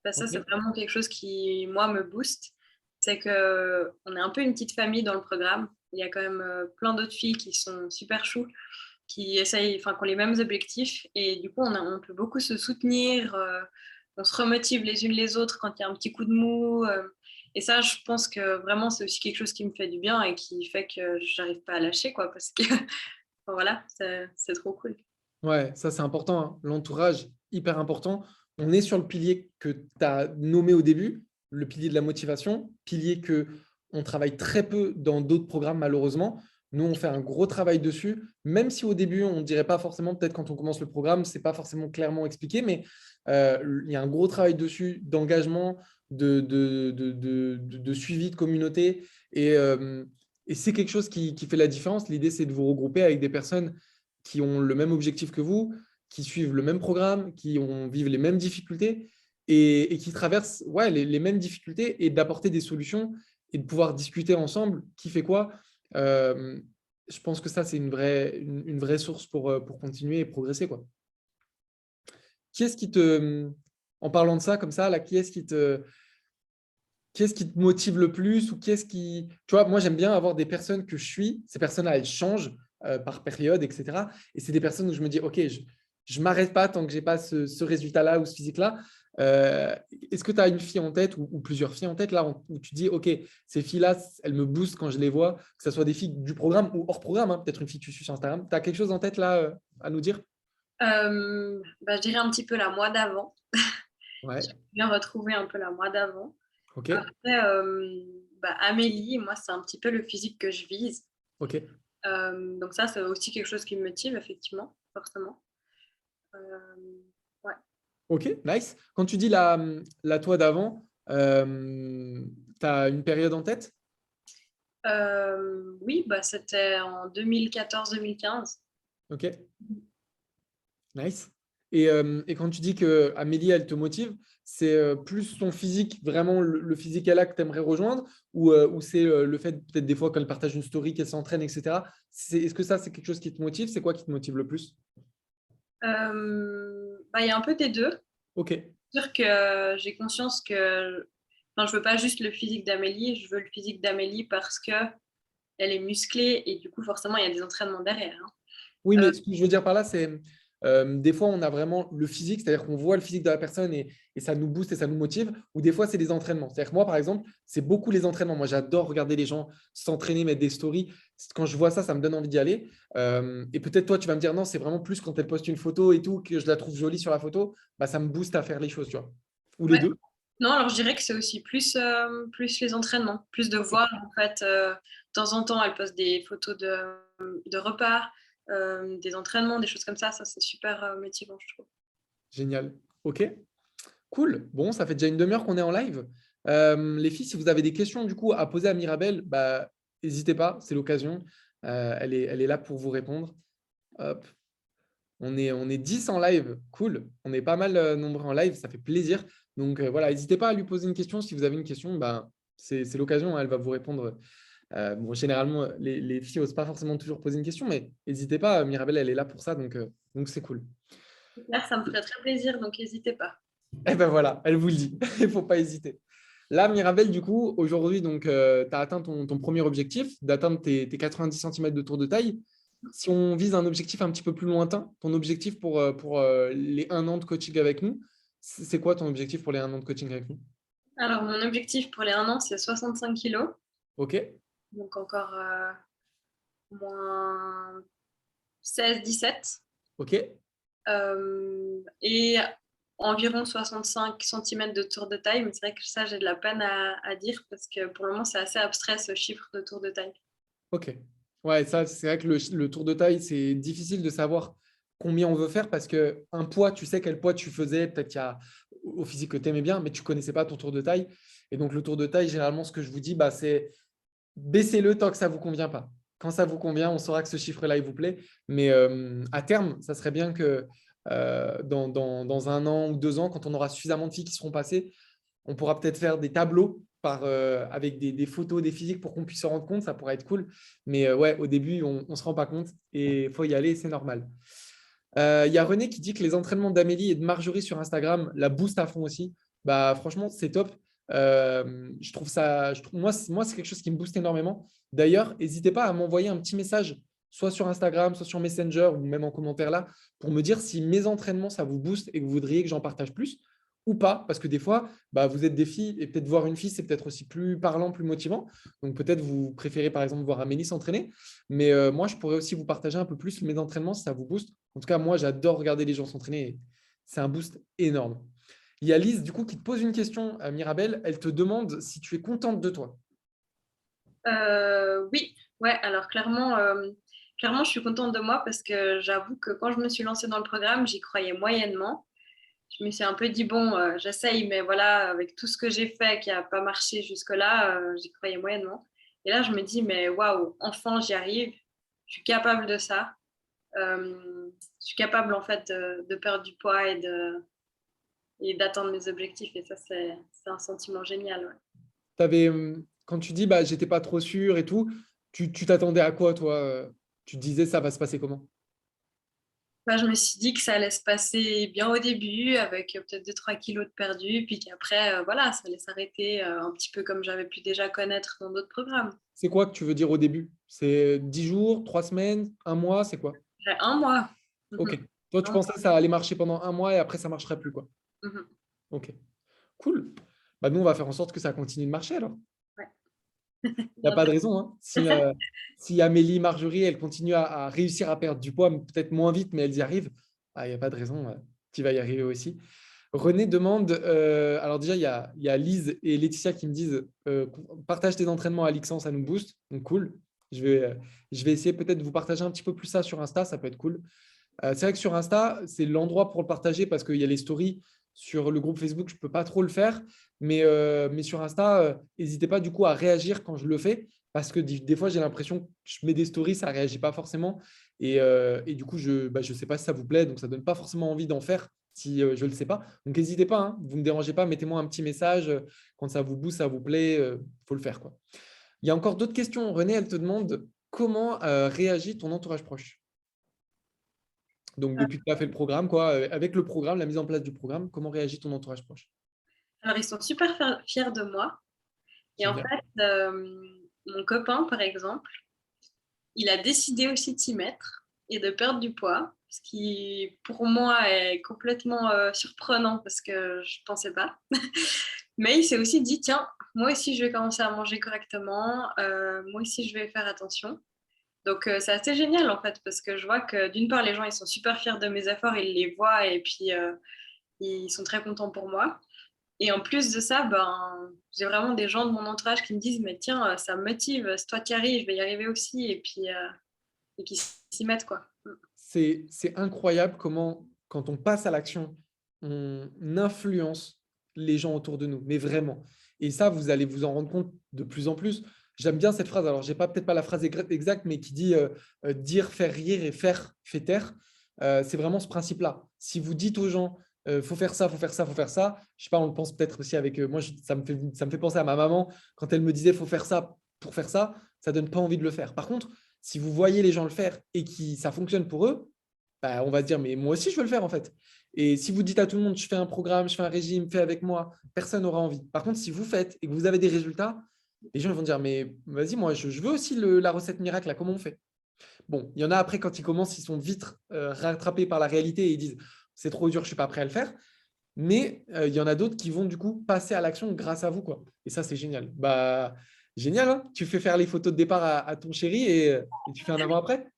Ça, Ok. c'est vraiment quelque chose qui, moi, me booste. C'est qu'on est un peu une petite famille dans le programme. Il y a quand même plein d'autres filles qui sont super choues, qui essayent, enfin, qui ont les mêmes objectifs. Et du coup, on peut beaucoup se soutenir. On se remotive les unes les autres quand il y a un petit coup de mou. Et ça, je pense que vraiment, c'est aussi quelque chose qui me fait du bien et qui fait que j'arrive pas à lâcher, quoi, parce que voilà, c'est trop cool. Ouais, ça c'est important, hein. L'entourage, hyper important. On est sur le pilier que tu as nommé au début, le pilier de la motivation, pilier que on travaille très peu dans d'autres programmes malheureusement. Nous, on fait un gros travail dessus, même si au début, on ne dirait pas forcément, peut-être quand on commence le programme, c'est pas forcément clairement expliqué, mais il y a un gros travail dessus d'engagement, de suivi de communauté. Et c'est quelque chose qui fait la différence. L'idée, c'est de vous regrouper avec des personnes qui ont le même objectif que vous, qui suivent le même programme, vivent les mêmes difficultés et qui traversent les mêmes difficultés et d'apporter des solutions et de pouvoir discuter ensemble qui fait quoi. Euh, je pense que ça, c'est une vraie source pour continuer et progresser, quoi. Qui est-ce qui te, en parlant de ça, comme ça, là, qui est-ce qui te motive le plus ou qui est-ce qui… Tu vois, moi, j'aime bien avoir des personnes que je suis. Ces personnes-là, elles changent par période, etc. Et c'est des personnes où je me dis, OK, je ne m'arrête pas tant que je n'ai pas ce résultat-là ou ce physique-là. Est-ce que tu as une fille en tête ou plusieurs filles en tête là où tu dis, OK, ces filles-là, elles me boostent quand je les vois, que ce soit des filles du programme ou hors programme, hein, peut-être une fille que tu suis sur Instagram. Tu as quelque chose en tête là à nous dire? Je dirais un petit peu la moi d'avant. Ouais, J'aime bien retrouver un peu la moi d'avant. OK, Après, Amélie, moi, c'est un petit peu le physique que je vise. OK, Donc ça, c'est aussi quelque chose qui me motive, effectivement, forcément. Euh, ouais. OK, nice. Quand tu dis la toi d'avant, tu as une période en tête? Oui, c'était en 2014-2015. OK, nice. Et quand tu dis que Amélie, elle te motive, c'est plus son physique, vraiment le physique qu'elle a que tu aimerais rejoindre, ou c'est le fait peut-être des fois quand elle partage une story, qu'elle s'entraîne, etc. Est-ce que ça, c'est quelque chose qui te motive? C'est quoi qui te motive le plus? Il y a un peu des deux. OK, C'est sûr que j'ai conscience que, enfin, je veux pas juste le physique d'Amélie, je veux le physique d'Amélie parce que elle est musclée et du coup, forcément, il y a des entraînements derrière, hein. oui, mais ce que je veux dire par là, c'est des fois, on a vraiment le physique, c'est-à-dire qu'on voit le physique de la personne et ça nous booste et ça nous motive, ou des fois, c'est des entraînements. C'est-à-dire que moi, par exemple, c'est beaucoup les entraînements. Moi, j'adore regarder les gens s'entraîner, mettre des stories. Quand je vois ça, ça me donne envie d'y aller. Et peut-être toi, tu vas me dire, non, c'est vraiment plus quand elle poste une photo et tout, que je la trouve jolie sur la photo, bah, ça me booste à faire les choses, tu vois. Ou les Ouais. deux. Non, alors je dirais que c'est aussi plus les entraînements, plus de voir en fait. De temps en temps, elle poste des photos de repas, des entraînements, des choses comme ça. Ça, c'est super motivant, je trouve. Génial. OK. Cool. Bon, ça fait déjà une demi-heure qu'on est en live. Les filles, si vous avez des questions du coup à poser à Mirabel, bah, n'hésitez pas, c'est l'occasion. Elle est là pour vous répondre. Hop. On est 10 en live, cool. On est pas mal nombreux en live, ça fait plaisir. Donc voilà, n'hésitez pas à lui poser une question. Si vous avez une question, bah, c'est l'occasion, hein, elle va vous répondre. Bon, généralement, les filles n'osent pas forcément toujours poser une question, mais n'hésitez pas, Mirabel, elle est là pour ça, donc c'est cool. Là, ça me ferait très plaisir, donc n'hésitez pas. Et ben voilà, elle vous le dit, il ne faut pas hésiter. Là, Mirabel, du coup, aujourd'hui, tu as atteint ton premier objectif d'atteindre tes 90 cm de tour de taille. Si on vise un objectif un petit peu plus lointain, ton objectif pour les 1 an de coaching avec nous, c'est quoi ton objectif pour les 1 an de coaching avec nous? Alors, mon objectif pour les 1 an, c'est 65 kilos. Ok, Donc encore moins 16-17. ok. Et environ 65 cm de tour de taille. Mais c'est vrai que ça, j'ai de la peine à dire parce que pour le moment, c'est assez abstrait ce chiffre de tour de taille. Ok. Ouais, ça, c'est vrai que le tour de taille, c'est difficile de savoir combien on veut faire parce que un poids, tu sais quel poids tu faisais, peut-être qu'il y a au physique que tu aimais bien, mais tu ne connaissais pas ton tour de taille. Et donc, le tour de taille, généralement, ce que je vous dis, bah, c'est baissez-le tant que ça ne vous convient pas. Quand ça vous convient, on saura que ce chiffre-là, il vous plaît. Mais à terme, ça serait bien que dans 1 an ou 2 ans, quand on aura suffisamment de filles qui seront passées, on pourra peut-être faire des tableaux avec des photos, des physiques pour qu'on puisse se rendre compte. Ça pourrait être cool. Mais ouais, au début, on ne se rend pas compte et il faut y aller, c'est normal. Il y a René qui dit que les entraînements d'Amélie et de Marjorie sur Instagram la boostent à fond aussi. Bah, franchement, c'est top. Je trouve ça, moi, c'est quelque chose qui me booste énormément. D'ailleurs, n'hésitez pas à m'envoyer un petit message, soit sur Instagram, soit sur Messenger ou même en commentaire là, pour me dire si mes entraînements, ça vous booste et que vous voudriez que j'en partage plus ou pas. Parce que des fois, bah, vous êtes des filles et peut-être voir une fille, c'est peut-être aussi plus parlant, plus motivant. Donc peut-être vous préférez par exemple voir Amélie s'entraîner. Mais moi, je pourrais aussi vous partager un peu plus mes entraînements si ça vous booste. En tout cas, moi, j'adore regarder les gens s'entraîner. C'est un boost énorme. Il y a Lise, du coup, qui te pose une question à Mirabel. Elle te demande si tu es contente de toi. Oui, ouais, alors clairement, je suis contente de moi parce que j'avoue que quand je me suis lancée dans le programme, j'y croyais moyennement. Je me suis un peu dit, bon, j'essaye, mais voilà, avec tout ce que j'ai fait qui n'a pas marché jusque-là, j'y croyais moyennement. Et là, je me dis, mais waouh, enfin, j'y arrive. Je suis capable de ça. Je suis capable, en fait, de perdre du poids et d'atteindre mes objectifs. Et ça, c'est un sentiment génial. Ouais. Quand tu dis bah, j'étais pas trop sûr et tout, tu t'attendais à quoi, toi Tu te disais ça va se passer comment? Bah, je me suis dit que ça allait se passer bien au début, avec peut-être 2-3 kilos de perdu, puis qu'après, voilà, ça allait s'arrêter un petit peu comme j'avais pu déjà connaître dans d'autres programmes. C'est quoi que tu veux dire au début? C'est 10 jours, 3 semaines, 1 mois, c'est quoi? J'ai 1 mois. Ok. Mhm. Toi, tu Un pensais que ça allait marcher pendant 1 mois et après, ça ne marcherait plus, quoi. Mhm. Ok. Cool. Bah, nous, on va faire en sorte que ça continue de marcher alors. Ouais. Il n'y a pas de raison, hein. Si Amélie, Marjorie, elles continuent à réussir à perdre du poids, peut-être moins vite, mais elles y arrivent, il n'y a pas de raison. Tu vas y arriver aussi. René demande, alors déjà, il y a Lise et Laetitia qui me disent partage tes entraînements à Lixan, ça nous booste. Donc, cool. Je vais essayer peut-être de vous partager un petit peu plus ça sur Insta, ça peut être cool. C'est vrai que sur Insta, c'est l'endroit pour le partager parce qu'il y a les stories. Sur le groupe Facebook, je ne peux pas trop le faire. Mais sur Insta, n'hésitez pas du coup à réagir quand je le fais parce que des fois, j'ai l'impression que je mets des stories, ça ne réagit pas forcément. Et du coup, je ne sais pas si ça vous plaît. Donc, ça ne donne pas forcément envie d'en faire si je ne le sais pas. Donc, n'hésitez pas. Hein, vous ne me dérangez pas. Mettez-moi un petit message. Quand ça vous booste, ça vous plaît. Il faut le faire, quoi. Il y a encore d'autres questions. René, elle te demande comment réagit ton entourage proche. Donc, depuis que tu as fait le programme, quoi, avec le programme, la mise en place du programme, comment réagit ton entourage proche? Alors, ils sont super fiers de moi. Et en Génial. fait, mon copain, par exemple, il a décidé aussi de s'y mettre et de perdre du poids, ce qui, pour moi, est complètement surprenant parce que je ne pensais pas. Mais il s'est aussi dit, tiens, moi aussi, je vais commencer à manger correctement. Moi aussi, je vais faire attention. Donc, c'est assez génial, en fait, parce que je vois que, d'une part, les gens, ils sont super fiers de mes efforts, ils les voient et puis ils sont très contents pour moi. Et en plus de ça, ben, j'ai vraiment des gens de mon entourage qui me disent, mais tiens, ça me motive, c'est toi qui arrives, je vais y arriver aussi, et qui s'y mettent, quoi. C'est incroyable comment, quand on passe à l'action, on influence les gens autour de nous, mais vraiment. Et ça, vous allez vous en rendre compte de plus en plus. J'aime bien cette phrase. Alors, je n'ai peut-être pas la phrase exacte, mais qui dit dire, faire rire et faire fait taire. C'est vraiment ce principe-là. Si vous dites aux gens, faut faire ça, faut faire ça, faut faire ça. Je sais pas, on le pense peut-être aussi avec moi. Ça me fait penser à ma maman quand elle me disait, faut faire ça pour faire ça. Ça donne pas envie de le faire. Par contre, si vous voyez les gens le faire et que ça fonctionne pour eux, bah, on va se dire, mais moi aussi, je veux le faire en fait. Et si vous dites à tout le monde, je fais un programme, je fais un régime, fais avec moi, personne n'aura envie. Par contre, si vous faites et que vous avez des résultats, les gens vont dire, mais vas-y, moi, je veux aussi la recette miracle, là, comment on fait? Bon, il y en a après, quand ils commencent, ils sont vite rattrapés par la réalité et ils disent, c'est trop dur, je ne suis pas prêt à le faire. Mais il y en a d'autres qui vont du coup passer à l'action grâce à vous, quoi. Et ça, c'est génial. Bah, génial, hein. Tu fais faire les photos de départ à ton chéri et tu fais un avant-après.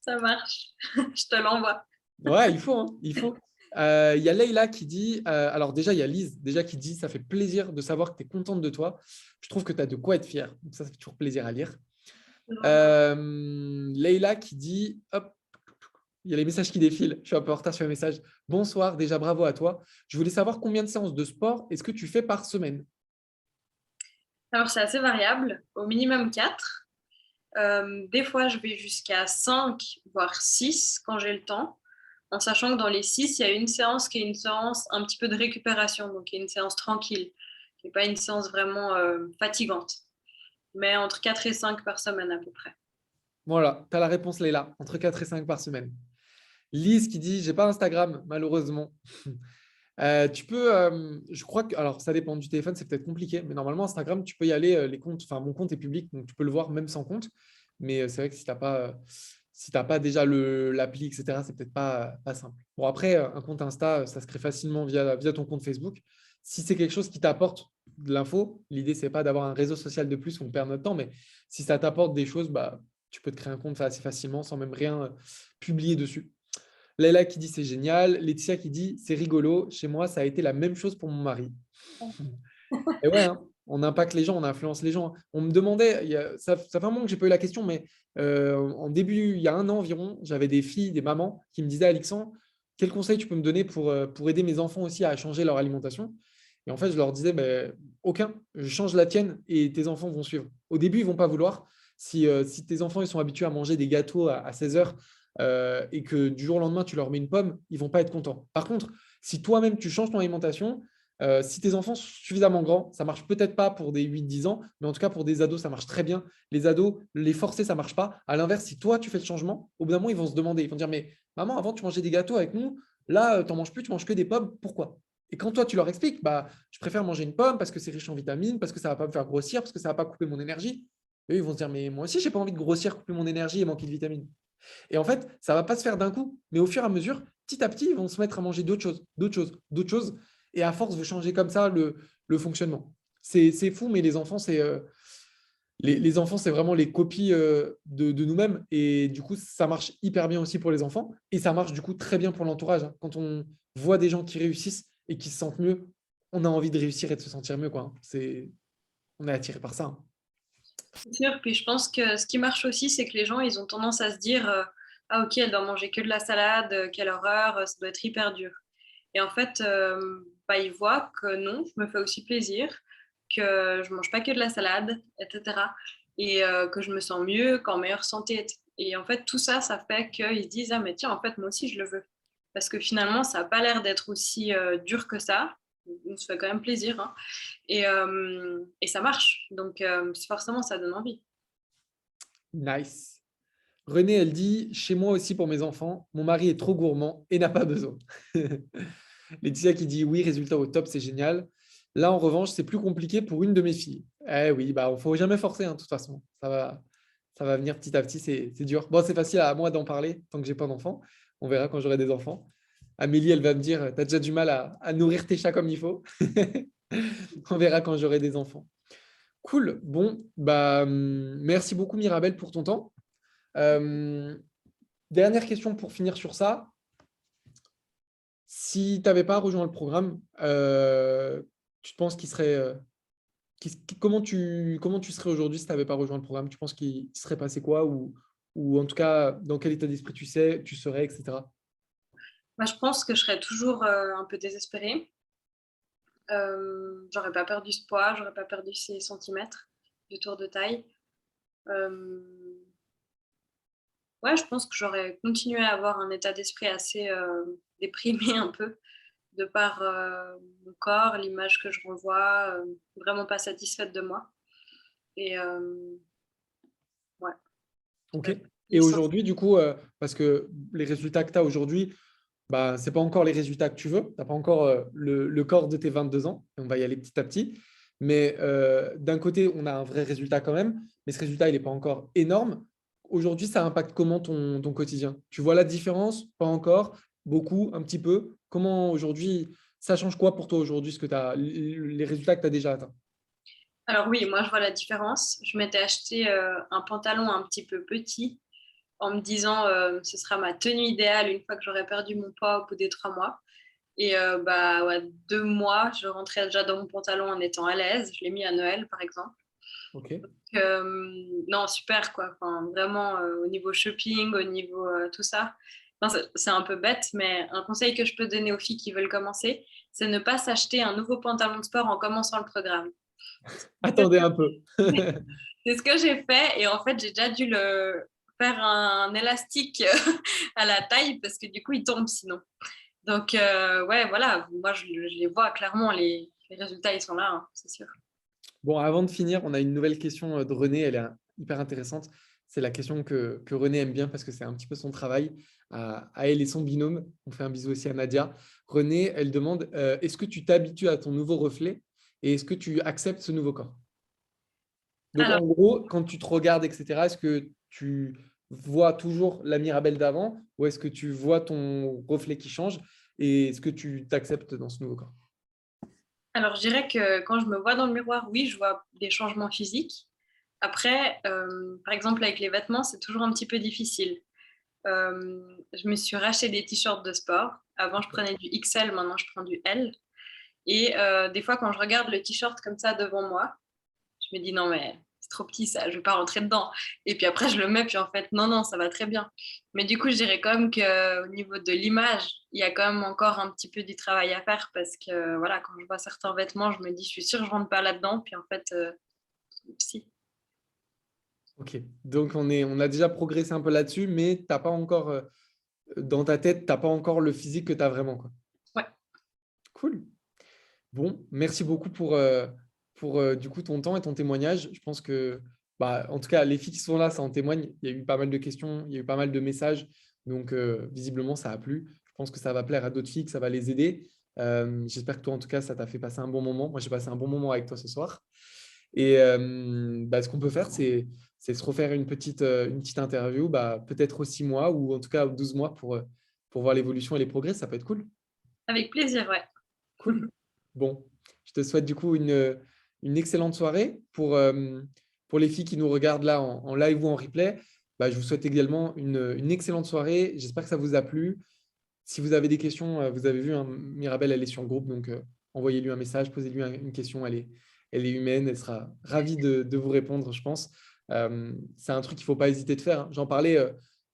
Ça marche. Je te l'envoie. Ouais, il faut, hein, il faut. Il y a Leïla qui dit, alors déjà, il y a Lise déjà qui dit, ça fait plaisir de savoir que tu es contente de toi. Je trouve que tu as de quoi être fière. Donc ça fait toujours plaisir à lire. Leïla qui dit, hop, il y a les messages qui défilent. Je suis un peu en retard sur les messages. Bonsoir, déjà bravo à toi. Je voulais savoir combien de séances de sport est-ce que tu fais par semaine? Alors, c'est assez variable, au minimum 4. Des fois, je vais jusqu'à 5, voire 6 quand j'ai le temps, en sachant que dans les 6, il y a une séance qui est une séance un petit peu de récupération, donc qui est une séance tranquille, qui n'est pas une séance vraiment fatigante, mais entre 4 et 5 par semaine à peu près. Voilà, tu as la réponse Leïla, entre 4 et 5 par semaine. Lise qui dit, j'ai pas Instagram, malheureusement. Tu peux, je crois que, alors ça dépend du téléphone, c'est peut-être compliqué, mais normalement Instagram, tu peux y aller, les comptes, enfin mon compte est public, donc tu peux le voir même sans compte. Mais c'est vrai que si tu n'as pas, si t'as pas déjà l'appli, etc., c'est peut-être pas simple. Bon, après, un compte Insta, ça se crée facilement via ton compte Facebook. Si c'est quelque chose qui t'apporte de l'info, l'idée, c'est pas d'avoir un réseau social de plus où on perd notre temps, mais si ça t'apporte des choses, bah, tu peux te créer un compte assez facilement sans même rien publier dessus. Leila qui dit c'est génial. Laetitia qui dit c'est rigolo. Chez moi, ça a été la même chose pour mon mari. Et ouais, hein, on impacte les gens, on influence les gens. On me demandait, ça fait un moment que j'ai pas eu la question, mais en début, il y a un an environ, j'avais des filles, des mamans qui me disaient Alexandre, quel conseil tu peux me donner pour aider mes enfants aussi à changer leur alimentation? Et en fait, je leur disais ben, aucun. Je change la tienne et tes enfants vont suivre. Au début, ils vont pas vouloir. Si tes enfants ils sont habitués à manger des gâteaux à 16 heures et que du jour au lendemain, tu leur mets une pomme, ils vont pas être contents. Par contre, si toi-même, tu changes ton alimentation, si tes enfants sont suffisamment grands, ça marche peut-être pas pour des 8-10 ans, mais en tout cas pour des ados, ça marche très bien. Les ados, les forcer, ça marche pas. À l'inverse, si toi, tu fais le changement, au bout d'un moment, ils vont se demander, ils vont dire, mais maman, avant, tu mangeais des gâteaux avec nous, là, tu n'en manges plus, tu manges que des pommes, pourquoi? Et quand toi, tu leur expliques, bah, je préfère manger une pomme parce que c'est riche en vitamines, parce que ça va pas me faire grossir, parce que ça va pas couper mon énergie. Et eux, ils vont se dire, mais moi aussi, j'ai pas envie de grossir, couper mon énergie et manquer de vitamines. Et en fait, ça ne va pas se faire d'un coup, mais au fur et à mesure, petit à petit, ils vont se mettre à manger d'autres choses, d'autres choses, d'autres choses. Et à force, vous changez comme ça le fonctionnement. C'est fou, mais les enfants, les enfants, c'est vraiment les copies de nous-mêmes. Et du coup, ça marche hyper bien aussi pour les enfants. Et ça marche du coup très bien pour l'entourage, hein. Quand on voit des gens qui réussissent et qui se sentent mieux, on a envie de réussir et de se sentir mieux, quoi. On est attiré par ça, hein. C'est sûr, puis je pense que ce qui marche aussi, c'est que les gens, ils ont tendance à se dire ah ok, elle doit manger que de la salade, quelle horreur, ça doit être hyper dur. Et en fait, bah, ils voient que non, je me fais aussi plaisir, que je mange pas que de la salade, etc. Et que je me sens mieux, qu'en meilleure santé. Et en fait, tout ça, ça fait qu'ils se disent ah mais tiens, en fait, moi aussi, je le veux. Parce que finalement, ça n'a pas l'air d'être aussi dur que ça. On se fait quand même plaisir, hein. Et ça marche. Donc, forcément, ça donne envie. Nice. Renée, elle dit, chez moi aussi pour mes enfants, mon mari est trop gourmand et n'a pas besoin. Laetitia qui dit, oui, résultat au top, c'est génial. Là, en revanche, c'est plus compliqué pour une de mes filles. Eh oui, bah, il ne faut jamais forcer, hein, de toute façon. Ça va venir petit à petit, c'est dur. Bon, c'est facile à moi d'en parler tant que j'ai pas d'enfants. On verra quand j'aurai des enfants. Amélie, elle va me dire, tu as déjà du mal à nourrir tes chats comme il faut. On verra quand j'aurai des enfants. Cool. Bon, bah, merci beaucoup, Mirabel, pour ton temps. Euh, Dernière question pour finir sur ça. Si tu n'avais pas rejoint le programme, tu penses qu'il serait. Comment tu serais aujourd'hui si tu n'avais pas rejoint le programme? Tu penses qu'il serait passé quoi ou en tout cas, dans quel état d'esprit tu serais, etc. Moi, je pense que je serais toujours un peu désespérée. J'aurais pas perdu ce poids, j'aurais pas perdu ces centimètres de tour de taille. Ouais, je pense que j'aurais continué à avoir un état d'esprit assez déprimé un peu, de par mon corps, l'image que je renvoie, vraiment pas satisfaite de moi. Et ouais, Ok. ouais. Et aujourd'hui, du coup, parce que les résultats que tu as aujourd'hui, bah, ce n'est pas encore les résultats que tu veux. Tu n'as pas encore le corps de tes 22 ans. Et on va y aller petit à petit. Mais d'un côté, on a un vrai résultat quand même. Mais ce résultat, il n'est pas encore énorme. Aujourd'hui, ça impacte comment ton quotidien? Tu vois la différence? Pas encore? Beaucoup? Un petit peu? Comment aujourd'hui, ça change quoi pour toi aujourd'hui, ce que tu as, les résultats que tu as déjà atteints? Alors oui, moi je vois la différence. Je m'étais acheté un pantalon un petit peu petit en me disant ce sera ma tenue idéale une fois que j'aurai perdu mon poids au bout des 3 mois. Et bah ouais, 2 mois, je rentrais déjà dans mon pantalon en étant à l'aise. Je l'ai mis à Noël par exemple. Ok. Non, super quoi. Enfin, vraiment au niveau shopping, au niveau tout ça. Enfin, c'est un peu bête, mais un conseil que je peux donner aux filles qui veulent commencer, c'est ne pas s'acheter un nouveau pantalon de sport en commençant le programme. Attendez un peu. C'est ce que j'ai fait et en fait, j'ai déjà dû le faire un élastique à la taille parce que du coup, il tombe sinon. Donc, ouais, voilà, moi, je les vois clairement, les résultats, ils sont là, hein, c'est sûr. Bon, avant de finir, on a une nouvelle question de René. Elle est hyper intéressante. C'est la question que René aime bien parce que c'est un petit peu son travail à elle et son binôme. On fait un bisou aussi à Nadia. René, elle demande est-ce que tu t'habitues à ton nouveau reflet et est-ce que tu acceptes ce nouveau corps? Donc, Alors, en gros, quand tu te regardes, etc., est-ce que tu vois toujours la Mirabelle d'avant ou est-ce que tu vois ton reflet qui change et est-ce que tu t'acceptes dans ce nouveau corps? alors, je dirais que quand je me vois dans le miroir, oui, je vois des changements physiques. Après, par exemple, avec les vêtements, c'est toujours un petit peu difficile. Je me suis racheté des t-shirts de sport. Avant, je prenais du XL, maintenant, je prends du L. Et des fois, quand je regarde le t-shirt comme ça devant moi, je me dis non, mais c'est trop petit ça, je vais pas rentrer dedans. Et puis après, je le mets, puis en fait, non, non, ça va très bien. Mais du coup, je dirais quand même qu'au niveau de l'image, il y a quand même encore un petit peu du travail à faire parce que voilà, quand je vois certains vêtements, je me dis, je suis sûre que je rentre pas là-dedans. Puis en fait, si. Ok, donc on a déjà progressé un peu là-dessus, mais t'as pas encore, dans ta tête, tu n'as pas encore le physique que tu as vraiment, quoi. Ouais, Cool. Bon, merci beaucoup pour du coup ton temps et ton témoignage. Je pense que, bah, en tout cas, les filles qui sont là, ça en témoigne. Il y a eu pas mal de questions, il y a eu pas mal de messages. Donc, visiblement, ça a plu. Je pense que ça va plaire à d'autres filles, que ça va les aider. J'espère que toi, en tout cas, ça t'a fait passer un bon moment. Moi, j'ai passé un bon moment avec toi ce soir. Et bah, ce qu'on peut faire, c'est se refaire une petite interview, bah, peut-être aux 6 mois ou en tout cas aux 12 mois pour voir l'évolution et les progrès. Ça peut être cool. avec plaisir, ouais. Cool. Bon, je te souhaite du coup une excellente soirée. Pour les filles qui nous regardent là en live ou en replay, bah, je vous souhaite également une excellente soirée. J'espère que ça vous a plu. Si vous avez des questions, vous avez vu, hein, Mirabelle, elle est sur le groupe, donc envoyez-lui un message, posez-lui une question. Elle est humaine, elle sera ravie de vous répondre, je pense. C'est un truc qu'il ne faut pas hésiter de faire, hein. J'en parlais,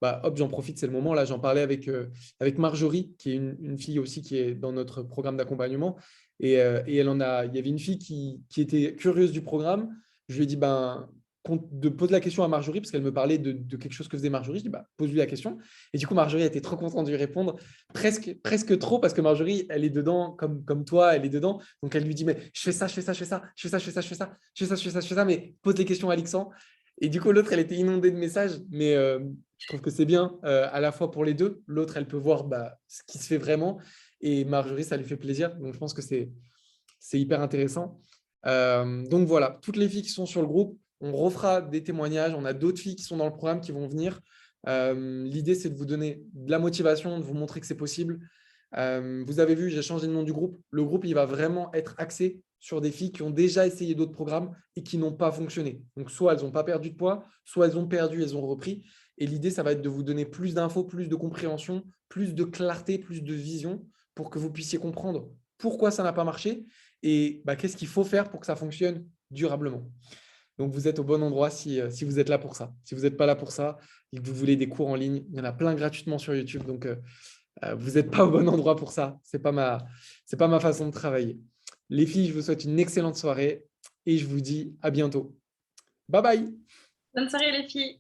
bah, hop, j'en profite, c'est le moment. Là, j'en parlais avec Marjorie, qui est une fille aussi qui est dans notre programme d'accompagnement. Et il y avait une fille qui était curieuse du programme. Je lui ai dit, ben, de poser la question à Marjorie, parce qu'elle me parlait de quelque chose que faisait Marjorie. Je dis, bah, pose-lui la question. Et du coup, Marjorie était trop contente de lui répondre, presque trop, parce que Marjorie, elle est dedans, comme toi, elle est dedans. Donc, elle lui dit, mais je fais ça, je fais ça, je fais ça, je fais ça, je fais ça, je fais ça, je fais ça, je fais ça, je fais ça, mais pose les questions à Alexandre. Et du coup, l'autre, elle était inondée de messages, mais je trouve que c'est bien à la fois pour les deux. L'autre, elle peut voir bah, ce qui se fait vraiment. Et Marjorie, ça lui fait plaisir. Donc, je pense que c'est hyper intéressant. Donc, voilà, toutes les filles qui sont sur le groupe, on refera des témoignages. On a d'autres filles qui sont dans le programme qui vont venir. L'idée, c'est de vous donner de la motivation, de vous montrer que c'est possible. Vous avez vu, j'ai changé le nom du groupe. Le groupe, il va vraiment être axé sur des filles qui ont déjà essayé d'autres programmes et qui n'ont pas fonctionné. Donc, soit elles n'ont pas perdu de poids, soit elles ont perdu, elles ont repris. Et l'idée, ça va être de vous donner plus d'infos, plus de compréhension, plus de clarté, plus de vision pour que vous puissiez comprendre pourquoi ça n'a pas marché et bah, qu'est-ce qu'il faut faire pour que ça fonctionne durablement. Donc, vous êtes au bon endroit si vous êtes là pour ça. Si vous n'êtes pas là pour ça et que vous voulez des cours en ligne, il y en a plein gratuitement sur YouTube. Donc, vous n'êtes pas au bon endroit pour ça. Ce n'est pas ma façon de travailler. Les filles, je vous souhaite une excellente soirée et je vous dis à bientôt. Bye bye. Bonne soirée les filles.